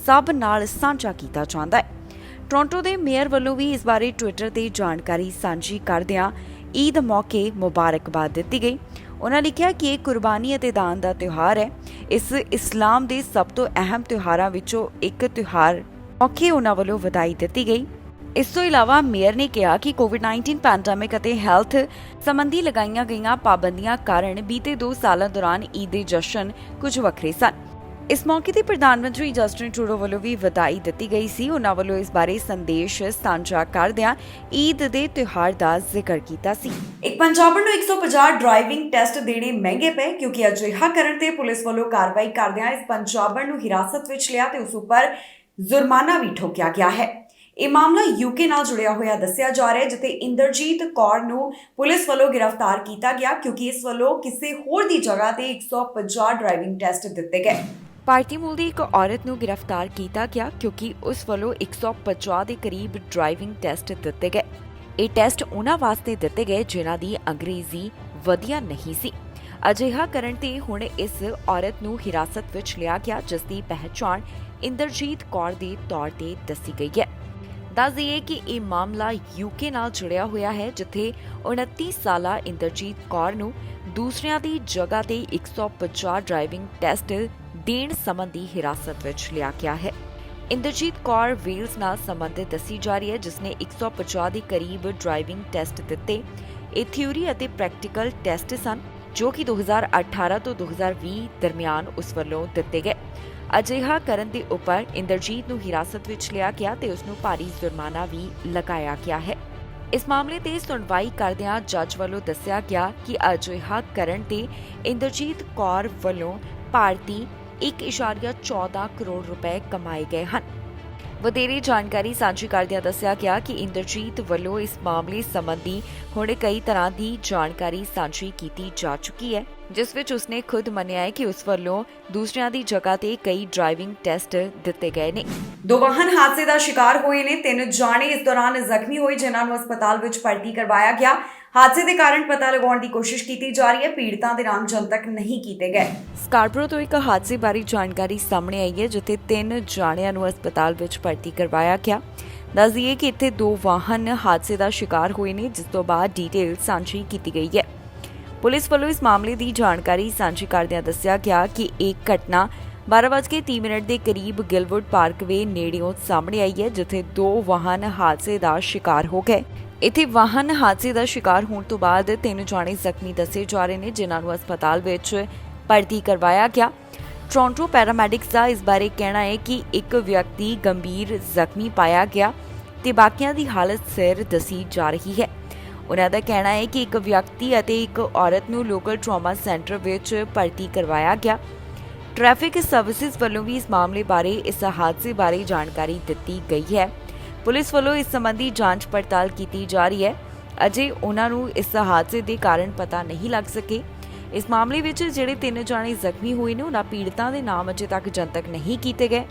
ਸਭ ਨਾਲ ਸਾਂਝਾ ਕੀਤਾ ਜਾਂਦਾ ਹੈ। ਟੋਰਾਂਟੋ ਦੇ ਮੇਅਰ ਵੱਲੋਂ ਵੀ ਇਸ ਬਾਰੇ ਟਵਿੱਟਰ ਤੇ ਜਾਣਕਾਰੀ ਸਾਂਝੀ ਕਰਦਿਆਂ ਈਦ ਮੌਕੇ ਮੁਬਾਰਕਬਾਦ ਦਿੱਤੀ ਗਈ। ਉਹਨਾਂ ਲਿਖਿਆ ਕਿ ਇਹ ਕੁਰਬਾਨੀ ਅਤੇ ਦਾਨ ਦਾ ਤਿਉਹਾਰ ਹੈ। ਇਸ ਇਸਲਾਮ ਦੇ ਸਭ ਤੋਂ ਅਹਿਮ ਤਿਉਹਾਰਾਂ ਵਿੱਚੋਂ ਇੱਕ ਤਿਉਹਾਰ ਮੌਕੇ ਉਹਨਾਂ ਵੱਲੋਂ ਵਧਾਈ ਦਿੱਤੀ ਗਈ। ਇਸ ਤੋਂ ਇਲਾਵਾ ਮੇਅਰ ਨੇ ਕਿਹਾ ਕਿ ਕੋਵਿਡ-19 ਪੈਂਡੇਮਿਕ ਅਤੇ ਹੈਲਥ ਸੰਬੰਧੀ ਲਗਾਈਆਂ ਗਈਆਂ ਪਾਬੰਦੀਆਂ ਕਾਰਨ ਬੀਤੇ 2 ਸਾਲਾਂ ਦੌਰਾਨ ਈਦ ਦੇ ਜਸ਼ਨ ਕੁਝ ਵੱਖਰੇ ਸਨ। ਇਸ ਮੌਕੇ ਤੇ ਪ੍ਰਧਾਨ ਮੰਤਰੀ ਜਸਟਿਨ ਟਰੂਡੋ ਵੱਲੋਂ ਵੀ ਵਧਾਈ ਦਿੱਤੀ ਗਈ ਸੀ। ਉਹਨਾਂ ਵੱਲੋਂ ਇਸ ਬਾਰੇ ਸੰਦੇਸ਼ ਸਾਂਝਾ ਕਰਦਿਆਂ ਈਦ ਦੇ ਤਿਉਹਾਰ ਦਾ ਜ਼ਿਕਰ ਕੀਤਾ ਸੀ। ਇੱਕ ਪੰਜਾਬਣ ਨੂੰ 150 ਡਰਾਈਵਿੰਗ ਟੈਸਟ ਦੇਣੇ ਮਹਿੰਗੇ ਪਏ ਕਿਉਂਕਿ ਅਜਿਹਾ ਕਰਨ ਤੇ ਪੁਲਿਸ ਵੱਲੋਂ ਕਾਰਵਾਈ ਕਰਦਿਆਂ ਇਸ ਪੰਜਾਬਣ ਨੂੰ ਹਿਰਾਸਤ ਵਿੱਚ ਲਿਆ ਤੇ ਉਸ ਉੱਪਰ ਜੁਰਮਾਨਾ ਵੀ ਠੋਕਿਆ ਗਿਆ ਹੈ। ਇਹ ਮਾਮਲਾ ਯੂਕੇ ਨਾਲ ਜੁੜਿਆ ਹੋਇਆ ਦੱਸਿਆ ਜਾ ਰਿਹਾ ਹੈ, ਜਿੱਥੇ ਇੰਦਰਜੀਤ ਕੌਰ ਨੂੰ ਪੁਲਿਸ ਵੱਲੋਂ ਗ੍ਰਿਫਤਾਰ ਕੀਤਾ ਗਿਆ ਕਿਉਂਕਿ ਇਸ ਵੱਲੋਂ ਕਿਸੇ ਹੋਰ ਦੀ ਜਗ੍ਹਾ ਤੇ 150 ਡਰਾਈਵਿੰਗ ਟੈਸਟ ਦਿੱਤੇ ਗਏ। ਭਾਰਤੀ ਮੂਲ ਦੀ ਇੱਕ ਔਰਤ ਨੂੰ ਗ੍ਰਿਫਤਾਰ ਕੀਤਾ ਗਿਆ ਕਿਉਂਕਿ ਉਸ ਵੱਲੋਂ 150 ਦੇ ਕਰੀਬ ਡਰਾਈਵਿੰਗ ਟੈਸਟ ਦਿੱਤੇ ਗਏ। ਇਹ ਟੈਸਟ ਉਹਨਾਂ ਵਾਸਤੇ ਦਿੱਤੇ ਗਏ ਜਿਨ੍ਹਾਂ ਦੀ ਅੰਗਰੇਜ਼ੀ ਵਧੀਆ ਨਹੀਂ ਸੀ। ਅਜਿਹਾ ਕਰਨ ਤੇ ਹੁਣ ਇਸ ਔਰਤ ਨੂੰ ਹਿਰਾਸਤ ਵਿੱਚ ਲਿਆ ਗਿਆ, ਜਿਸ ਦੀ ਪਹਿਚਾਣ ਇੰਦਰਜੀਤ ਕੌਰ ਦੇ ਤੌਰ ਤੇ ਦੱਸੀ ਗਈ ਹੈ। ਦੱਸ ਦਈਏ ਕਿ ਇਹ ਮਾਮਲਾ ਯੂਕੇ ਨਾਲ ਜੁੜਿਆ ਹੋਇਆ ਹੈ, ਜਿੱਥੇ 29 ਸਾਲਾ ਇੰਦਰਜੀਤ ਕੌਰ ਨੂੰ ਦੂਸਰਿਆਂ ਦੀ ਜਗ੍ਹਾ ਤੇ 150 ਡਰਾਈਵਿੰਗ ਟੈਸਟ ਦੇਣ ਸੰਬੰਧੀ ਹਿਰਾਸਤ ਵਿੱਚ ਲਿਆ ਗਿਆ ਹੈ। ਇੰਦਰਜੀਤ ਕੌਰ ਵੇਲਸ ਨਾਲ ਸੰਬੰਧਿਤ ਦੱਸੀ ਜਾ ਰਹੀ ਹੈ, ਜਿਸ ਨੇ 150 ਦੇ ਕਰੀਬ ਡਰਾਈਵਿੰਗ ਟੈਸਟ ਦਿੱਤੇ। ਇਹ ਥਿਊਰੀ ਅਤੇ ਪ੍ਰੈਕਟੀਕਲ ਟੈਸਟ ਸਨ ਜੋ ਕਿ 2018 ਤੋਂ 2020 ਦਰਮਿਆਨ ਉਸ ਵੱਲੋਂ ਦਿੱਤੇ ਗਏ। ਅਜਿਹਾ ਕਰਨ ਦੇ ਉੱਪਰ ਇੰਦਰਜੀਤ ਨੂੰ ਹਿਰਾਸਤ ਵਿੱਚ ਲਿਆ ਗਿਆ ਤੇ ਉਸ ਨੂੰ ਭਾਰੀ ਜੁਰਮਾਨਾ ਵੀ ਲਗਾਇਆ ਗਿਆ ਹੈ। ਇਸ ਮਾਮਲੇ ਤੇ ਸੁਣਵਾਈ ਕਰਦਿਆਂ ਜੱਜ ਵੱਲੋਂ ਦੱਸਿਆ ਗਿਆ ਕਿ ਅਜਿਹਾ ਕਰਨ ਤੇ ਇੰਦਰਜੀਤ ਕੌਰ ਵੱਲੋਂ ਭਾਰਤੀ 1.14 ਕਰੋੜ ਰੁਪਏ ਕਮਾਏ ਗਏ ਹਨ। ਵਧੇਰੇ ਜਾਣਕਾਰੀ ਸਾਂਝੀ ਕਰਦਿਆਂ ਦੱਸਿਆ ਗਿਆ ਕਿ ਇੰਦਰਜੀਤ ਵੱਲੋਂ ਇਸ ਮਾਮਲੇ ਸੰਬੰਧੀ ਹੁਣ ਕਈ ਤਰ੍ਹਾਂ ਦੀ ਜਾਣਕਾਰੀ ਸਾਂਝੀ ਕੀਤੀ ਜਾ ਚੁੱਕੀ ਹੈ, ਜਿਸ ਵਿੱਚ ਉਸਨੇ ਖੁਦ ਮੰਨਿਆ ਹੈ ਕਿ ਉਸ ਵੱਲੋਂ ਦੂਸਰਿਆਂ ਦੀ ਜਗ੍ਹਾ ਤੇ ਕਈ ਡਰਾਈਵਿੰਗ ਟੈਸਟ ਦਿੱਤੇ ਗਏ ਨੇ। 2 ਵਾਹਨ ਹਾਦਸੇ ਦਾ ਸ਼ਿਕਾਰ ਹੋਏ ਨੇ। 3 ਜਾਣੇ ਇਸ ਦੌਰਾਨ ਜ਼ਖਮੀ ਹੋਏ, ਜਿਨ੍ਹਾਂ ਨੂੰ ਹਸਪਤਾਲ ਵਿੱਚ ਭਰਤੀ ਕਰਵਾਇਆ ਗਿਆ। ਹਾਦਸੇ ਦੇ ਕਾਰਨ ਪਤਾ ਲਗਾਉਣ ਦੀ ਕੋਸ਼ਿਸ਼ ਕੀਤੀ ਜਾ ਰਹੀ ਹੈ। ਪੀੜਤਾਂ ਦੇ ਨਾਮ ਜਨਤਕ ਨਹੀਂ ਕੀਤੇ ਗਏ। ਸਕਾਰਬਰੋ ਤੋਂ ਇੱਕ ਹਾਦਸੇ ਬਾਰੇ ਜਾਣਕਾਰੀ ਸਾਹਮਣੇ ਆਈ ਹੈ, ਜਿੱਥੇ 3 ਜਾਣਿਆਂ ਨੂੰ ਹਸਪਤਾਲ ਵਿੱਚ ਭਰਤੀ ਕਰਵਾਇਆ ਗਿਆ। ਦੱਸ ਦਈਏ ਕਿ ਇੱਥੇ 2 ਵਾਹਨ ਹਾਦਸੇ ਦਾ ਸ਼ਿਕਾਰ ਹੋਏ ਨੇ, ਜਿਸ ਤੋਂ ਬਾਅਦ ਡਿਟੇਲ ਸਾਂਝੀ ਕੀਤੀ ਗਈ ਹੈ। ਪੁਲਿਸ ਵੱਲੋਂ ਇਸ ਮਾਮਲੇ ਦੀ ਜਾਣਕਾਰੀ ਸਾਂਝੀ ਕਰਦਿਆਂ ਦੱਸਿਆ ਗਿਆ ਕਿ ਇਹ ਘਟਨਾ 12:30 ਦੇ ਕਰੀਬ ਗਿਲਵੁੱਡ ਪਾਰਕਵੇ ਨੇੜਿਓਂ ਸਾਹਮਣੇ ਆਈ ਹੈ, ਜਿੱਥੇ 2 ਵਾਹਨ ਹਾਦਸੇ ਦਾ ਸ਼ਿਕਾਰ ਹੋ ਗਏ। ਇੱਥੇ ਵਾਹਨ ਹਾਦਸੇ ਦਾ ਸ਼ਿਕਾਰ ਹੋਣ ਤੋਂ ਬਾਅਦ 3 ਜਾਣੇ ਜ਼ਖਮੀ ਦੱਸੇ ਜਾ ਰਹੇ ਨੇ, ਜਿਨ੍ਹਾਂ ਨੂੰ ਹਸਪਤਾਲ ਵਿੱਚ ਭਰਤੀ ਕਰਵਾਇਆ ਗਿਆ। ਟੋਰਾਂਟੋ ਪੈਰਾਮੈਡਿਕਸ ਦਾ ਇਸ ਬਾਰੇ ਕਹਿਣਾ ਹੈ ਕਿ ਇੱਕ ਵਿਅਕਤੀ ਗੰਭੀਰ ਜ਼ਖਮੀ ਪਾਇਆ ਗਿਆ ਤੇ ਬਾਕੀਆਂ ਦੀ ਹਾਲਤ ਸਥਿਰ ਦੱਸੀ ਜਾ ਰਹੀ ਹੈ। ਉਹਨਾਂ ਦਾ ਕਹਿਣਾ ਹੈ ਕਿ ਇੱਕ ਵਿਅਕਤੀ ਅਤੇ ਇੱਕ ਔਰਤ ਨੂੰ ਲੋਕਲ ਟਰਾਮਾ ਸੈਂਟਰ ਵਿੱਚ ਭਰਤੀ ਕਰਵਾਇਆ ਗਿਆ। ਟ੍ਰੈਫਿਕ ਸਰਵਿਸਿਜ਼ ਵੱਲੋਂ ਵੀ ਇਸ ਮਾਮਲੇ ਬਾਰੇ, ਇਸ ਹਾਦਸੇ ਬਾਰੇ ਜਾਣਕਾਰੀ ਦਿੱਤੀ ਗਈ ਹੈ। ਪੁਲਿਸ ਵੱਲੋਂ ਇਸ ਸੰਬੰਧੀ ਜਾਂਚ ਪੜਤਾਲ ਕੀਤੀ ਜਾ ਰਹੀ ਹੈ। ਅਜੇ ਉਹਨਾਂ ਨੂੰ ਇਸ ਹਾਦਸੇ ਦੇ ਕਾਰਨ ਪਤਾ ਨਹੀਂ ਲੱਗ ਸਕੇ। ਇਸ ਮਾਮਲੇ ਵਿੱਚ ਜਿਹੜੇ 3 ਜਾਣੇ ਜ਼ਖਮੀ ਹੋਏ ਨੇ, ਉਹਨਾਂ ਪੀੜਤਾਂ ਦੇ ਨਾਮ ਅਜੇ ਤੱਕ ਜਨਤਕ ਨਹੀਂ ਕੀਤੇ ਗਏ।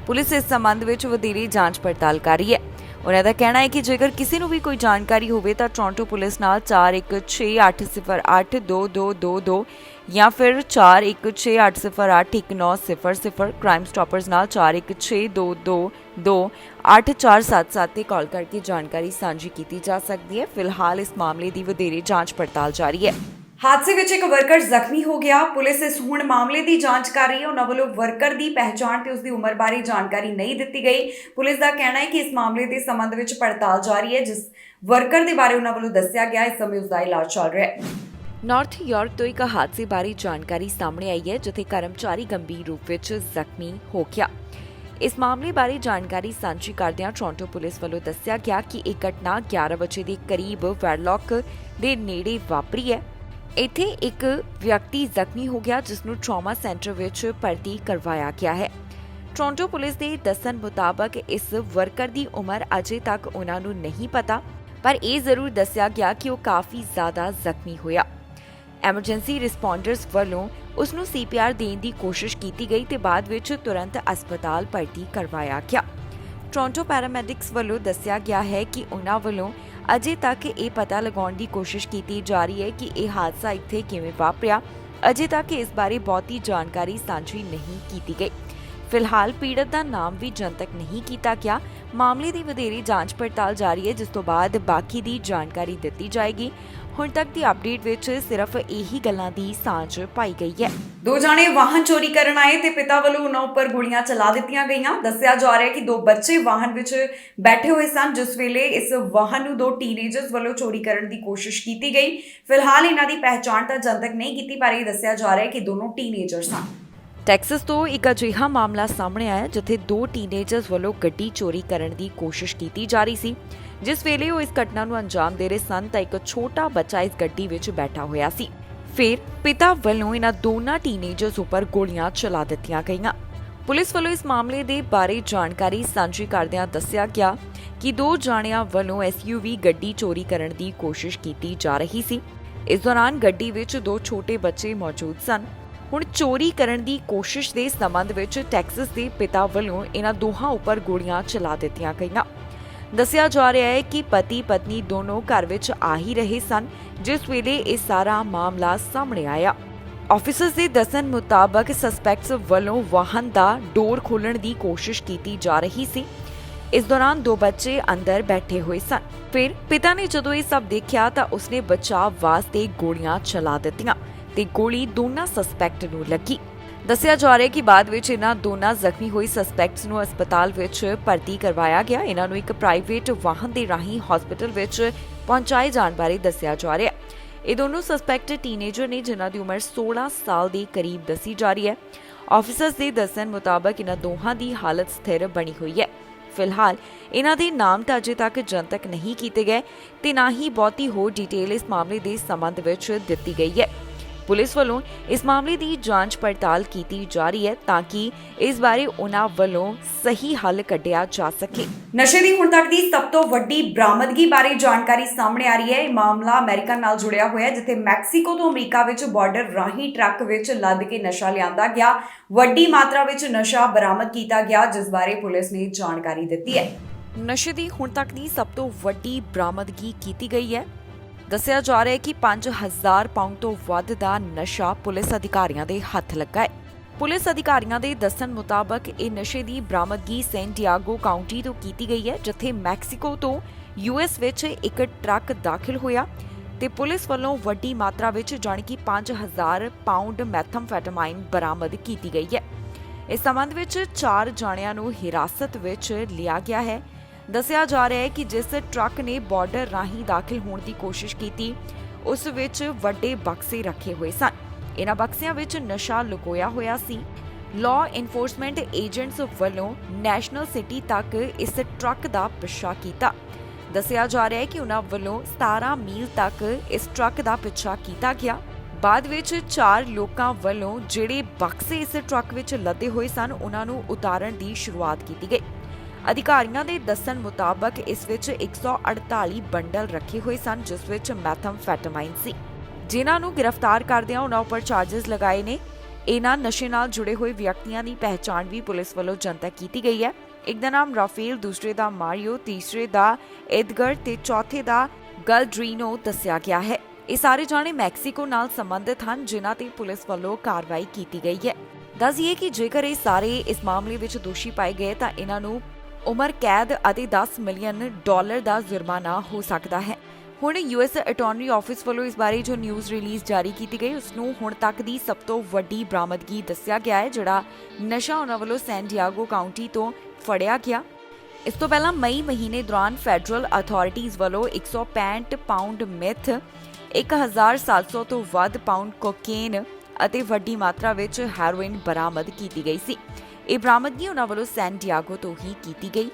ਪੁਲਿਸ ਇਸ ਸੰਬੰਧ ਵਿੱਚ ਵਧੇਰੇ ਜਾਂਚ ਪੜਤਾਲ ਕਰ ਰਹੀ ਹੈ। ਉਹਨਾਂ ਦਾ ਕਹਿਣਾ ਹੈ ਕਿ ਜੇਕਰ ਕਿਸੇ ਨੂੰ ਵੀ ਕੋਈ ਜਾਣਕਾਰੀ ਹੋਵੇ ਤਾਂ ਟੋਰਾਂਟੋ ਪੁਲਿਸ ਨਾਲ 4168082222 ਜਾਂ ਫਿਰ 4168081900, ਕ੍ਰਾਈਮ ਸਟਾਪਰਸ ਨਾਲ 4162228477 ਤੇ ਕਾਲ ਕਰਕੇ ਜਾਣਕਾਰੀ ਸਾਂਝੀ ਕੀਤੀ ਜਾ ਸਕਦੀ ਹੈ। ਫਿਲਹਾਲ ਇਸ ਮਾਮਲੇ ਦੀ ਵਧੇਰੇ ਜਾਂਚ ਪੜਤਾਲ ਜਾਰੀ ਹੈ। ਹਾਦਸੇ ਵਿੱਚ ਇੱਕ ਵਰਕਰ ਜ਼ਖਮੀ ਹੋ ਗਿਆ। ਪੁਲਿਸ ਇਸ ਹੁਣ ਮਾਮਲੇ ਦੀ ਜਾਂਚ ਕਰ ਰਹੀ ਹੈ। ਉਹਨਾਂ ਵੱਲੋਂ ਵਰਕਰ ਦੀ ਪਹਿਚਾਣ ਤੇ ਉਸ ਦੀ ਉਮਰ ਬਾਰੇ ਜਾਣਕਾਰੀ ਨਹੀਂ ਦਿੱਤੀ ਗਈ। ਪੁਲਿਸ ਦਾ ਕਹਿਣਾ ਹੈ ਕਿ ਇਸ ਮਾਮਲੇ ਦੇ ਸੰਬੰਧ ਵਿੱਚ ਪੜਤਾਲ ਜਾਰੀ ਹੈ। ਜਿਸ ਵਰਕਰ ਦੇ ਬਾਰੇ ਉਹਨਾਂ ਵੱਲੋਂ ਦੱਸਿਆ ਗਿਆ, ਇਸ ਸਮੇਂ ਉਸ ਦਾ ਇਲਾਜ ਚੱਲ ਰਿਹਾ ਹੈ। ਨਾਰਥ ਯਾਰਕ ਤੋਂ ਇੱਕ ਹਾਦਸੇ ਬਾਰੇ ਜਾਣਕਾਰੀ ਸਾਹਮਣੇ ਆਈ ਹੈ, ਜਿੱਥੇ ਕਰਮਚਾਰੀ ਗੰਭੀਰ ਰੂਪ ਵਿੱਚ ਜ਼ਖਮੀ ਹੋ ਗਿਆ। ਇਸ ਮਾਮਲੇ ਬਾਰੇ ਜਾਣਕਾਰੀ ਸਾਂਝੀ ਕਰਦਿਆਂ ਟੋਰਾਂਟੋ ਪੁਲਿਸ ਵੱਲੋਂ ਦੱਸਿਆ ਗਿਆ ਕਿ ਇਹ ਘਟਨਾ 11 ਵਜੇ ਦੇ ਕਰੀਬ ਵੈਡਲੌਕ ਦੇ ਨੇੜੇ ਵਾਪਰੀ ਹੈ। ਇੱਥੇ ਇੱਕ ਵਿਅਕਤੀ ਜ਼ਖਮੀ ਹੋ ਗਿਆ, ਜਿਸ ਨੂੰ ਟਰਾਮਾ ਸੈਂਟਰ ਵਿੱਚ ਭਰਤੀ ਕਰਵਾਇਆ ਗਿਆ ਹੈ। ਟੋਰਾਂਟੋ ਪੁਲਿਸ ਦੇ ਦੱਸਣ ਮੁਤਾਬਕ ਇਸ ਵਰਕਰ ਦੀ ਉਮਰ ਅਜੇ ਤੱਕ ਉਹਨਾਂ ਨੂੰ ਨਹੀਂ ਪਤਾ, ਪਰ ਇਹ ਜ਼ਰੂਰ ਦੱਸਿਆ ਗਿਆ ਕਿ ਉਹ ਕਾਫੀ ਜ਼ਿਆਦਾ ਜ਼ਖਮੀ ਹੋਇਆ। ਐਮਰਜੈਂਸੀ ਰਿਸਪੌਂਡਰਸ ਵੱਲੋਂ ਉਸ ਨੂੰ CPR ਦੇਣ ਦੀ ਕੋਸ਼ਿਸ਼ ਕੀਤੀ ਗਈ ਤੇ ਬਾਅਦ ਵਿੱਚ ਤੁਰੰਤ ਹਸਪਤਾਲ ਭਰਤੀ ਕਰਵਾਇਆ ਗਿਆ। ਟੋਰਾਂਟੋ ਪੈਰਾਮੈਡਿਕਸ ਵੱਲੋਂ ਦੱਸਿਆ ਗਿਆ ਹੈ ਕਿ ਉਹਨਾਂ ਵੱਲੋਂ ਅਜੇ ਤੱਕ ਇਹ ਪਤਾ ਲਗਾਉਣ ਦੀ ਕੋਸ਼ਿਸ਼ ਕੀਤੀ ਜਾ ਰਹੀ ਹੈ ਕਿ ਇਹ ਹਾਦਸਾ ਇੱਥੇ ਕਿਵੇਂ ਵਾਪਰਿਆ। ਅਜੇ ਤੱਕ ਇਸ ਬਾਰੇ ਬਹੁਤੀ ਜਾਣਕਾਰੀ ਸਾਂਝੀ ਨਹੀਂ ਕੀਤੀ ਗਈ। ਫਿਲਹਾਲ ਪੀੜਤ ਦਾ ਨਾਮ ਵੀ ਜਨਤਕ ਨਹੀਂ ਕੀਤਾ ਗਿਆ। ਮਾਮਲੇ ਦੀ ਵਧੇਰੇ ਜਾਂਚ ਪੜਤਾਲ ਜਾਰੀ ਹੈ, ਜਿਸ ਤੋਂ ਬਾਅਦ ਬਾਕੀ ਦੀ ਜਾਣਕਾਰੀ ਦਿੱਤੀ ਜਾਏਗੀ। ਹੁਣ ਤੱਕ ਦੀ ਅਪਡੇਟ ਵਿੱਚ ਸਿਰਫ ਇਹੀ ਗੱਲਾਂ ਦੀ ਸਾਂਝ ਪਾਈ ਗਈ ਹੈ। ਦੋ ਜਾਣੇ ਵਾਹਨ ਚੋਰੀ ਕਰਨ ਆਏ ਤੇ ਪਿਤਾ ਵੱਲੋਂ ਉਹਨਾਂ ਉੱਪਰ ਗੋਲੀਆਂ ਚਲਾ ਦਿੱਤੀਆਂ ਗਈਆਂ। ਦੱਸਿਆ ਜਾ ਰਿਹਾ ਹੈ ਕਿ ਦੋ ਬੱਚੇ ਵਾਹਨ ਵਿੱਚ ਬੈਠੇ ਹੋਏ ਸਨ, ਜਿਸ ਵੇਲੇ ਇਸ ਵਾਹਨ ਨੂੰ ਦੋ ਟੀਨੇਜਰਸ ਵੱਲੋਂ ਚੋਰੀ ਕਰਨ ਦੀ ਕੋਸ਼ਿਸ਼ ਕੀਤੀ ਗਈ। ਫਿਲਹਾਲ ਇਹਨਾਂ ਦੀ ਪਹਿਚਾਣ ਤਾਂ ਜਨਤਕ ਨਹੀਂ ਕੀਤੀ, ਪਰ ਇਹ ਦੱਸਿਆ ਜਾ ਰਿਹਾ ਹੈ ਕਿ ਦੋਨੋਂ ਟੀਨੇਜਰ ਸਨ। ਟੈਕਸਸ ਤੋਂ ਇੱਕ ਅਜਿਹਾ ਮਾਮਲਾ ਸਾਹਮਣੇ ਆਇਆ ਜਿੱਥੇ ਦੋ ਟੀਨੇਜਰਸ ਵੱਲੋਂ ਗੱਡੀ ਚੋਰੀ ਕਰਨ ਦੀ ਕੋਸ਼ਿਸ਼ ਕੀਤੀ ਜਾ ਰਹੀ ਸੀ। ਜਿਸ ਵੇਲੇ ਉਹ ਇਸ ਘਟਨਾ ਨੂੰ ਅੰਜਾਮ ਦੇ ਰਹੇ ਸਨ ਤਾਂ ਇੱਕ ਛੋਟਾ ਬੱਚਾ ਇਸ ਗੱਡੀ ਵਿੱਚ ਬੈਠਾ ਹੋਇਆ ਸੀ। ਫਿਰ ਪਿਤਾ ਵੱਲੋਂ ਇਹਨਾਂ ਦੋਨਾਂ ਟੀਨੇਜਰਸ ਉੱਪਰ ਗੋਲੀਆਂ ਚਲਾ ਦਿੱਤੀਆਂ ਗਈਆਂ। ਪੁਲਿਸ ਵੱਲੋਂ ਇਸ ਮਾਮਲੇ ਦੇ ਬਾਰੇ ਜਾਣਕਾਰੀ ਸਾਂਝੀ ਕਰਦਿਆਂ ਦੱਸਿਆ ਗਿਆ ਕਿ ਦੋ ਜਾਣਿਆਂ ਵੱਲੋਂ SUV ਗੱਡੀ ਚੋਰੀ ਕਰਨ ਦੀ ਕੋਸ਼ਿਸ਼ ਕੀਤੀ ਜਾ ਰਹੀ ਸੀ। ਇਸ ਦੌਰਾਨ ਗੱਡੀ ਵਿੱਚ ਦੋ ਛੋਟੇ ਬੱਚੇ ਮੌਜੂਦ ਸਨ। ਹੁਣ ਚੋਰੀ ਕਰਨ ਦੀ ਕੋਸ਼ਿਸ਼ ਦੇ ਸੰਬੰਧ ਵਿੱਚ ਟੈਕਸਸ ਦੇ ਪਿਤਾ ਵੱਲੋਂ ਇਹਨਾਂ ਦੋਹਾਂ ਉੱਪਰ ਗੋਲੀਆਂ ਚਲਾ ਦਿੱਤੀਆਂ ਗਈਆਂ। ਦੱਸਿਆ ਜਾ ਰਿਹਾ ਹੈ ਕਿ ਪਤੀ ਪਤਨੀ ਦੋਨੋਂ ਘਰ ਵਿੱਚ ਆ ਹੀ ਰਹੇ ਸਨ ਜਿਸ ਵੇਲੇ ਇਹ ਸਾਰਾ ਮਾਮਲਾ ਸਾਹਮਣੇ ਆਇਆ। ਆਫੀਸਰਸ ਦੇ ਦੱਸਣ ਮੁਤਾਬਕ ਸਸਪੈਕਟਸ ਵੱਲੋਂ ਵਾਹਨ ਦਾ ਡੋਰ ਖੋਲ੍ਹਣ ਦੀ ਕੋਸ਼ਿਸ਼ ਕੀਤੀ ਜਾ ਰਹੀ ਸੀ। ਇਸ ਦੌਰਾਨ ਦੋ ਬੱਚੇ ਅੰਦਰ ਬੈਠੇ ਹੋਏ ਸਨ। ਫਿਰ ਪਿਤਾ ਨੇ ਜਦੋਂ ਇਹ ਸਭ ਦੇਖਿਆ ਤਾਂ ਉਸਨੇ ਬਚਾਅ ਵਾਸਤੇ ਗੋਲੀਆਂ ਚਲਾ ਦਿੱਤੀਆਂ ਤੇ ਗੋਲੀ ਦੋਨਾਂ ਸਸਪੈਕਟ ਨੂੰ ਲੱਗੀ। ਦੱਸਿਆ ਜਾ ਰਿਹਾ ਹੈ ਕਿ ਬਾਅਦ ਵਿੱਚ ਇਹਨਾਂ ਦੋਨਾਂ ਜ਼ਖਮੀ ਹੋਈ ਸਸਪੈਕਟਸ ਨੂੰ ਹਸਪਤਾਲ ਵਿੱਚ ਭਰਤੀ ਕਰਵਾਇਆ ਗਿਆ। ਇਹਨਾਂ ਨੂੰ ਇੱਕ ਪ੍ਰਾਈਵੇਟ ਵਾਹਨ ਦੇ ਰਾਹੀਂ ਹਸਪਤਾਲ ਵਿੱਚ ਪਹੁੰਚਾਏ ਜਾਣ ਬਾਰੇ ਦੱਸਿਆ ਜਾ ਰਿਹਾ ਹੈ। ਇਹ ਦੋਨੋਂ ਸਸਪੈਕਟ ਟੀਨੇਜਰ ਨੇ, ਜਿਨ੍ਹਾਂ ਦੀ ਉਮਰ 16 ਸਾਲ ਦੇ ਕਰੀਬ ਦੱਸੀ ਜਾ ਰਹੀ ਹੈ। ਆਫੀਸਰਸ ਦੇ ਦੱਸਣ ਮੁਤਾਬਕ ਇਹਨਾਂ ਦੋਹਾਂ ਦੀ ਹਾਲਤ ਸਥਿਰ ਬਣੀ ਹੋਈ ਹੈ। ਫਿਲਹਾਲ ਇਹਨਾਂ ਦੇ ਨਾਮ ਤਾਂ ਅਜੇ ਤੱਕ ਜਨਤਕ ਨਹੀਂ ਕੀਤੇ ਗਏ ਤੇ ਨਾ ਹੀ ਬਹੁਤੀ ਹੋਰ ਡਿਟੇਲ ਇਸ ਮਾਮਲੇ ਦੇ ਸੰਬੰਧ ਵਿੱਚ ਦਿੱਤੀ ਗਈ ਹੈ। ਪੁਲਿਸ ਵੱਲੋਂ ਇਸ ਮਾਮਲੇ ਦੀ ਜਾਂਚ ਪੜਤਾਲ ਕੀਤੀ ਜਾ ਰਹੀ ਹੈ ਤਾਂ ਕਿ ਇਸ ਬਾਰੇ ਉਹਨਾਂ ਵੱਲੋਂ ਸਹੀ ਹੱਲ ਕੱਢਿਆ ਜਾ ਸਕੇ। ਨਸ਼ੇ ਦੀ ਹੁਣ ਤੱਕ ਦੀ ਸਭ ਤੋਂ ਵੱਡੀ ਬਰਾਮਦਗੀ ਬਾਰੇ ਜਾਣਕਾਰੀ ਸਾਹਮਣੇ ਆ ਰਹੀ ਹੈ। ਇਹ ਮਾਮਲਾ ਅਮਰੀਕਾ ਨਾਲ ਜੁੜਿਆ ਹੋਇਆ ਹੈ, ਜਿੱਥੇ ਮੈਕਸੀਕੋ ਤੋਂ ਅਮਰੀਕਾ ਵਿੱਚ ਬਾਰਡਰ ਰਾਹੀਂ ਟਰੱਕ ਵਿੱਚ ਲੱਦ ਕੇ ਨਸ਼ਾ ਲਿਆਂਦਾ ਗਿਆ। ਵੱਡੀ ਮਾਤਰਾ ਵਿੱਚ ਨਸ਼ਾ ਬਰਾਮਦ ਕੀਤਾ ਗਿਆ, ਜਿਸ ਬਾਰੇ ਪੁਲਿਸ ਨੇ ਜਾਣਕਾਰੀ ਦਿੱਤੀ ਹੈ। ਨਸ਼ੇ ਦੀ ਹੁਣ ਤੱਕ ਦੀ ਸਭ ਤੋਂ ਵੱਡੀ ਬਰਾਮਦਗੀ ਕੀਤੀ ਗਈ ਹੈ। ਦੱਸਿਆ ਜਾ ਰਿਹਾ ਹੈ ਕਿ 5000 ਪਾਉਂਡ ਤੋਂ ਵੱਧ ਦਾ ਨਸ਼ਾ ਪੁਲਿਸ ਅਧਿਕਾਰੀਆਂ ਦੇ ਹੱਥ ਲੱਗਾ ਹੈ। ਪੁਲਿਸ ਅਧਿਕਾਰੀਆਂ ਦੇ ਦੱਸਣ ਮੁਤਾਬਕ ਇਹ ਨਸ਼ੇ ਦੀ ਬਰਾਮਦਗੀ ਸੈਨ ਡਿਆਗੋ ਕਾਉਂਟੀ ਤੋਂ ਕੀਤੀ ਗਈ ਹੈ, ਜਿੱਥੇ ਮੈਕਸੀਕੋ ਤੋਂ US ਵਿੱਚ ਇੱਕ ਟਰੱਕ ਦਾਖਲ ਹੋਇਆ ਤੇ ਪੁਲਿਸ ਵੱਲੋਂ ਵੱਡੀ ਮਾਤਰਾ ਵਿੱਚ ਜਾਣੀ ਕਿ 5000 ਪਾਉਂਡ ਮੈਥਮਫੈਟਾਮਾਈਨ ਬਰਾਮਦ ਕੀਤੀ ਗਈ ਹੈ। ਇਸ ਸੰਬੰਧ ਵਿੱਚ 4 ਜਾਣਿਆਂ ਨੂੰ ਹਿਰਾਸਤ ਵਿੱਚ ਲਿਆ ਗਿਆ ਹੈ। ਦੱਸਿਆ ਜਾ ਰਿਹਾ ਹੈ ਕਿ ਜਿਸ ਟਰੱਕ ਨੇ ਬਾਰਡਰ ਰਾਹੀਂ ਦਾਖਲ ਹੋਣ ਦੀ ਕੋਸ਼ਿਸ਼ ਕੀਤੀ, ਉਸ ਵਿੱਚ ਵੱਡੇ ਬਕਸੇ ਰੱਖੇ ਹੋਏ ਸਨ। ਇਹਨਾਂ ਬਕਸਿਆਂ ਵਿੱਚ ਨਸ਼ਾ ਲੁਕੋਇਆ ਹੋਇਆ ਸੀ। ਲਾਅ ਇਨਫੋਰਸਮੈਂਟ ਏਜੰਟਸ ਵੱਲੋਂ ਨੈਸ਼ਨਲ ਸਿਟੀ ਤੱਕ ਇਸ ਟਰੱਕ ਦਾ ਪਿੱਛਾ ਕੀਤਾ। ਦੱਸਿਆ ਜਾ ਰਿਹਾ ਹੈ ਕਿ ਉਹਨਾਂ ਵੱਲੋਂ 17 ਮੀਲ ਤੱਕ ਇਸ ਟਰੱਕ ਦਾ ਪਿੱਛਾ ਕੀਤਾ ਗਿਆ। ਬਾਅਦ ਵਿੱਚ 4 ਲੋਕਾਂ ਵੱਲੋਂ ਜਿਹੜੇ ਬਕਸੇ ਇਸ ਟਰੱਕ ਵਿੱਚ ਲੱਦੇ ਹੋਏ ਸਨ, ਉਹਨਾਂ ਨੂੰ ਉਤਾਰਨ ਦੀ ਸ਼ੁਰੂਆਤ ਕੀਤੀ ਗਈ। ਅਧਿਕਾਰੀਆਂ ਦੇ ਦੱਸਣ ਮੁਤਾਬਕ ਇਸ ਵਿੱਚ 148 ਬੰਡਲ ਰੱਖੇ ਹੋਏ ਸਨ, ਜਿਸ ਵਿੱਚ ਮੈਥਮਫੈਟਾਮਾਈਨ ਸੀ। ਜਿਨ੍ਹਾਂ ਨੂੰ ਗ੍ਰਿਫਤਾਰ ਕਰਦਿਆਂ ਉਹਨਾਂ ਉੱਪਰ ਚਾਰजेस ਲਗਾਏ ਨੇ। ਇਹਨਾਂ ਨਸ਼ੇ ਨਾਲ ਜੁੜੇ ਹੋਏ ਵਿਅਕਤੀਆਂ ਦੀ ਪਹਿਚਾਣ ਵੀ ਪੁਲਿਸ ਵੱਲੋਂ ਜਨਤਕ ਕੀਤੀ ਗਈ ਹੈ। ਇੱਕ ਦਾ ਨਾਮ ਰਾਫੇਲ, ਦੂਸਰੇ ਦਾ ਮਾਰੀਓ, ਤੀਸਰੇ ਦਾ ਐਡਗਰ ਤੇ ਚੌਥੇ ਦਾ ਗਲਡਰੀਨੋ ਦੱਸਿਆ ਗਿਆ ਹੈ। ਇਹ ਸਾਰੇ ਜਾਣੇ ਮੈਕਸੀਕੋ ਨਾਲ ਸੰਬੰਧਿਤ ਹਨ, ਜਿਨ੍ਹਾਂ ਤੇ ਪੁਲਿਸ ਵੱਲੋਂ ਕਾਰਵਾਈ ਕੀਤੀ ਗਈ ਹੈ। ਦੱਸੀਏ ਕਿ ਜੇਕਰ ਇਹ ਸਾਰੇ ਇਸ ਮਾਮਲੇ ਵਿੱਚ ਦੋਸ਼ੀ ਪਾਏ ਗਏ ਤਾਂ ਇਹਨਾਂ ਨੂੰ ਉਮਰ ਕੈਦ ਅਤੇ $10 ਮਿਲੀਅਨ ਦਾ ਜੁਰਮਾਨਾ ਹੋ ਸਕਦਾ ਹੈ। ਹੁਣ ਯੂਐਸ ਅਟਾਰਨੀ ਆਫਿਸ ਵੱਲੋਂ ਇਸ ਬਾਰੇ ਜੋ ਨਿਊਜ਼ ਰਿਲੀਜ਼ ਜਾਰੀ ਕੀਤੀ ਗਈ ਉਸ ਨੂੰ ਹੁਣ ਤੱਕ ਦੀ ਸਭ ਤੋਂ ਵੱਡੀ ਬਰਾਮਦਗੀ ਦੱਸਿਆ ਗਿਆ ਹੈ, ਜਿਹੜਾ ਨਸ਼ਾ ਉਹਨਾਂ ਵੱਲੋਂ ਸੈਨ ਡਿਏਗੋ ਕਾਉਂਟੀ ਤੋਂ ਫੜਿਆ ਗਿਆ। ਇਸ ਤੋਂ ਪਹਿਲਾਂ ਮਈ ਮਹੀਨੇ ਦੌਰਾਨ ਫੈਡਰਲ ਅਥਾਰਟੀਜ਼ ਵੱਲੋਂ 165 ਪਾਉਂਡ ਮੈਥ, 1700 ਤੋਂ ਵੱਧ ਪਾਉਂਡ ਕੋਕੇਨ ਅਤੇ ਵੱਡੀ ਮਾਤਰਾ ਵਿੱਚ ਹੈਰੋਇਨ ਬਰਾਮਦ ਕੀਤੀ ਗਈ ਸੀ। ਇਹ ਬਰਾਮਦਗੀ ਉਹਨਾਂ ਵੱਲੋਂ ਸੈਨ ਡਿਏਗੋ ਤੋਂ ਹੀ ਕੀਤੀ ਗਈ।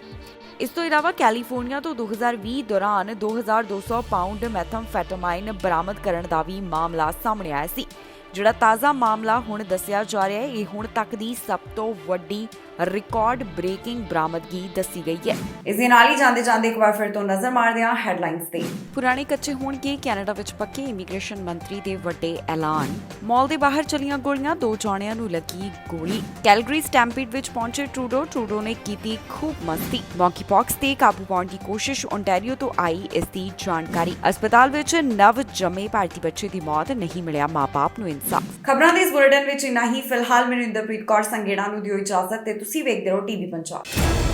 ਇਸ ਤੋਂ ਇਲਾਵਾ ਕੈਲੀਫੋਰਨੀਆ ਤੋਂ 2020 ਦੌਰਾਨ 2200 ਪਾਉਂਡ ਮੈਥਾਮਫੈਟਾਮਾਈਨ ਬਰਾਮਦ ਕਰਨ ਦਾ ਵੀ ਮਾਮਲਾ ਸਾਹਮਣੇ ਆਇਆ ਸੀ, ਜਿਹੜਾ ਤਾਜ਼ਾ ਮਾਮਲਾ ਹੁਣ ਦੱਸਿਆ ਜਾ ਰਿਹਾ ਹੈ। ਇਹ ਹੁਣ ਤੱਕ ਦੀ ਸਭ ਤੋਂ ਵੱਡੀ ਰਿਕਾਰਡ ਬ੍ਰੇਕਿੰਗ ਬਰਾਮਦਗੀ ਦੱਸੀ ਗਈ ਹੈ। ਇਸ ਦੇ ਨਾਲ ਹੀ ਜਾਂਦੇ ਇੱਕ ਵਾਰ ਫਿਰ ਤੋਂ ਨਜ਼ਰ ਮਾਰਦੇ ਹਾਂ ਹੈਡਲਾਈਨਸ ਤੇ। ਪੁਰਾਣੇ ਕੱਚੇ ਹੋਣਗੇ ਕੈਨੇਡਾ ਵਿੱਚ ਪੱਕੇ, ਇਮੀਗ੍ਰੇਸ਼ਨ ਮੰਤਰੀ ਦੇ ਵੱਡੇ ਐਲਾਨ। ਮਾਲ ਦੇ ਬਾਹਰ ਚਲੀਆਂ ਗੋਲੀਆਂ, 2 ਜਣਿਆਂ ਨੂੰ ਲੱਗੀ ਗੋਲੀ। ਕੈਲਗਰੀ ਸਟੈਂਪੀਡ ਵਿੱਚ ਪਹੁੰਚੇ ਟਰੂਡੋ ਨੇ ਕੀਤੀ ਖੂਬ ਮਸਤੀ। ਮੌਂਕੀਪੌਕਸ ਤੇ ਕਾਬੂ ਪਾਉਣ ਦੀ ਕੋਸ਼ਿਸ਼, ਓਨਟਾਰੀਓ ਤੋਂ ਆਈ ਇਸ ਦੀ ਜਾਣਕਾਰੀ। ਹਸਪਤਾਲ ਵਿੱਚ ਨਵ ਜੰਮੇ ਭਾਰਤੀ ਬੱਚੇ ਦੀ ਮੌਤ, ਨਹੀਂ ਮਿਲਿਆ ਮਾਂ-ਬਾਪ ਨੂੰ ਇਨਸਾਫ। ਖਬਰਾਂ ਦੇ ਇਸ ਬੁਲੇਟਿਨ ਵਿੱਚ ਇੰਨਾ ਹੀ। ਫਿਲਹਾਲ ਮੈਨੂੰ ਇੰਦਰਪ੍ਰੀਤ ਕੌਰ ਸੰਗੇੜਾ ਨੂੰ ਦਿਓ ਇਜਾਜ਼ਤ ਤੇ ਤੁਸੀਂ ਵੇਖਦੇ ਰਹੋ ਟੀਵੀ ਪੰਜਾਬ।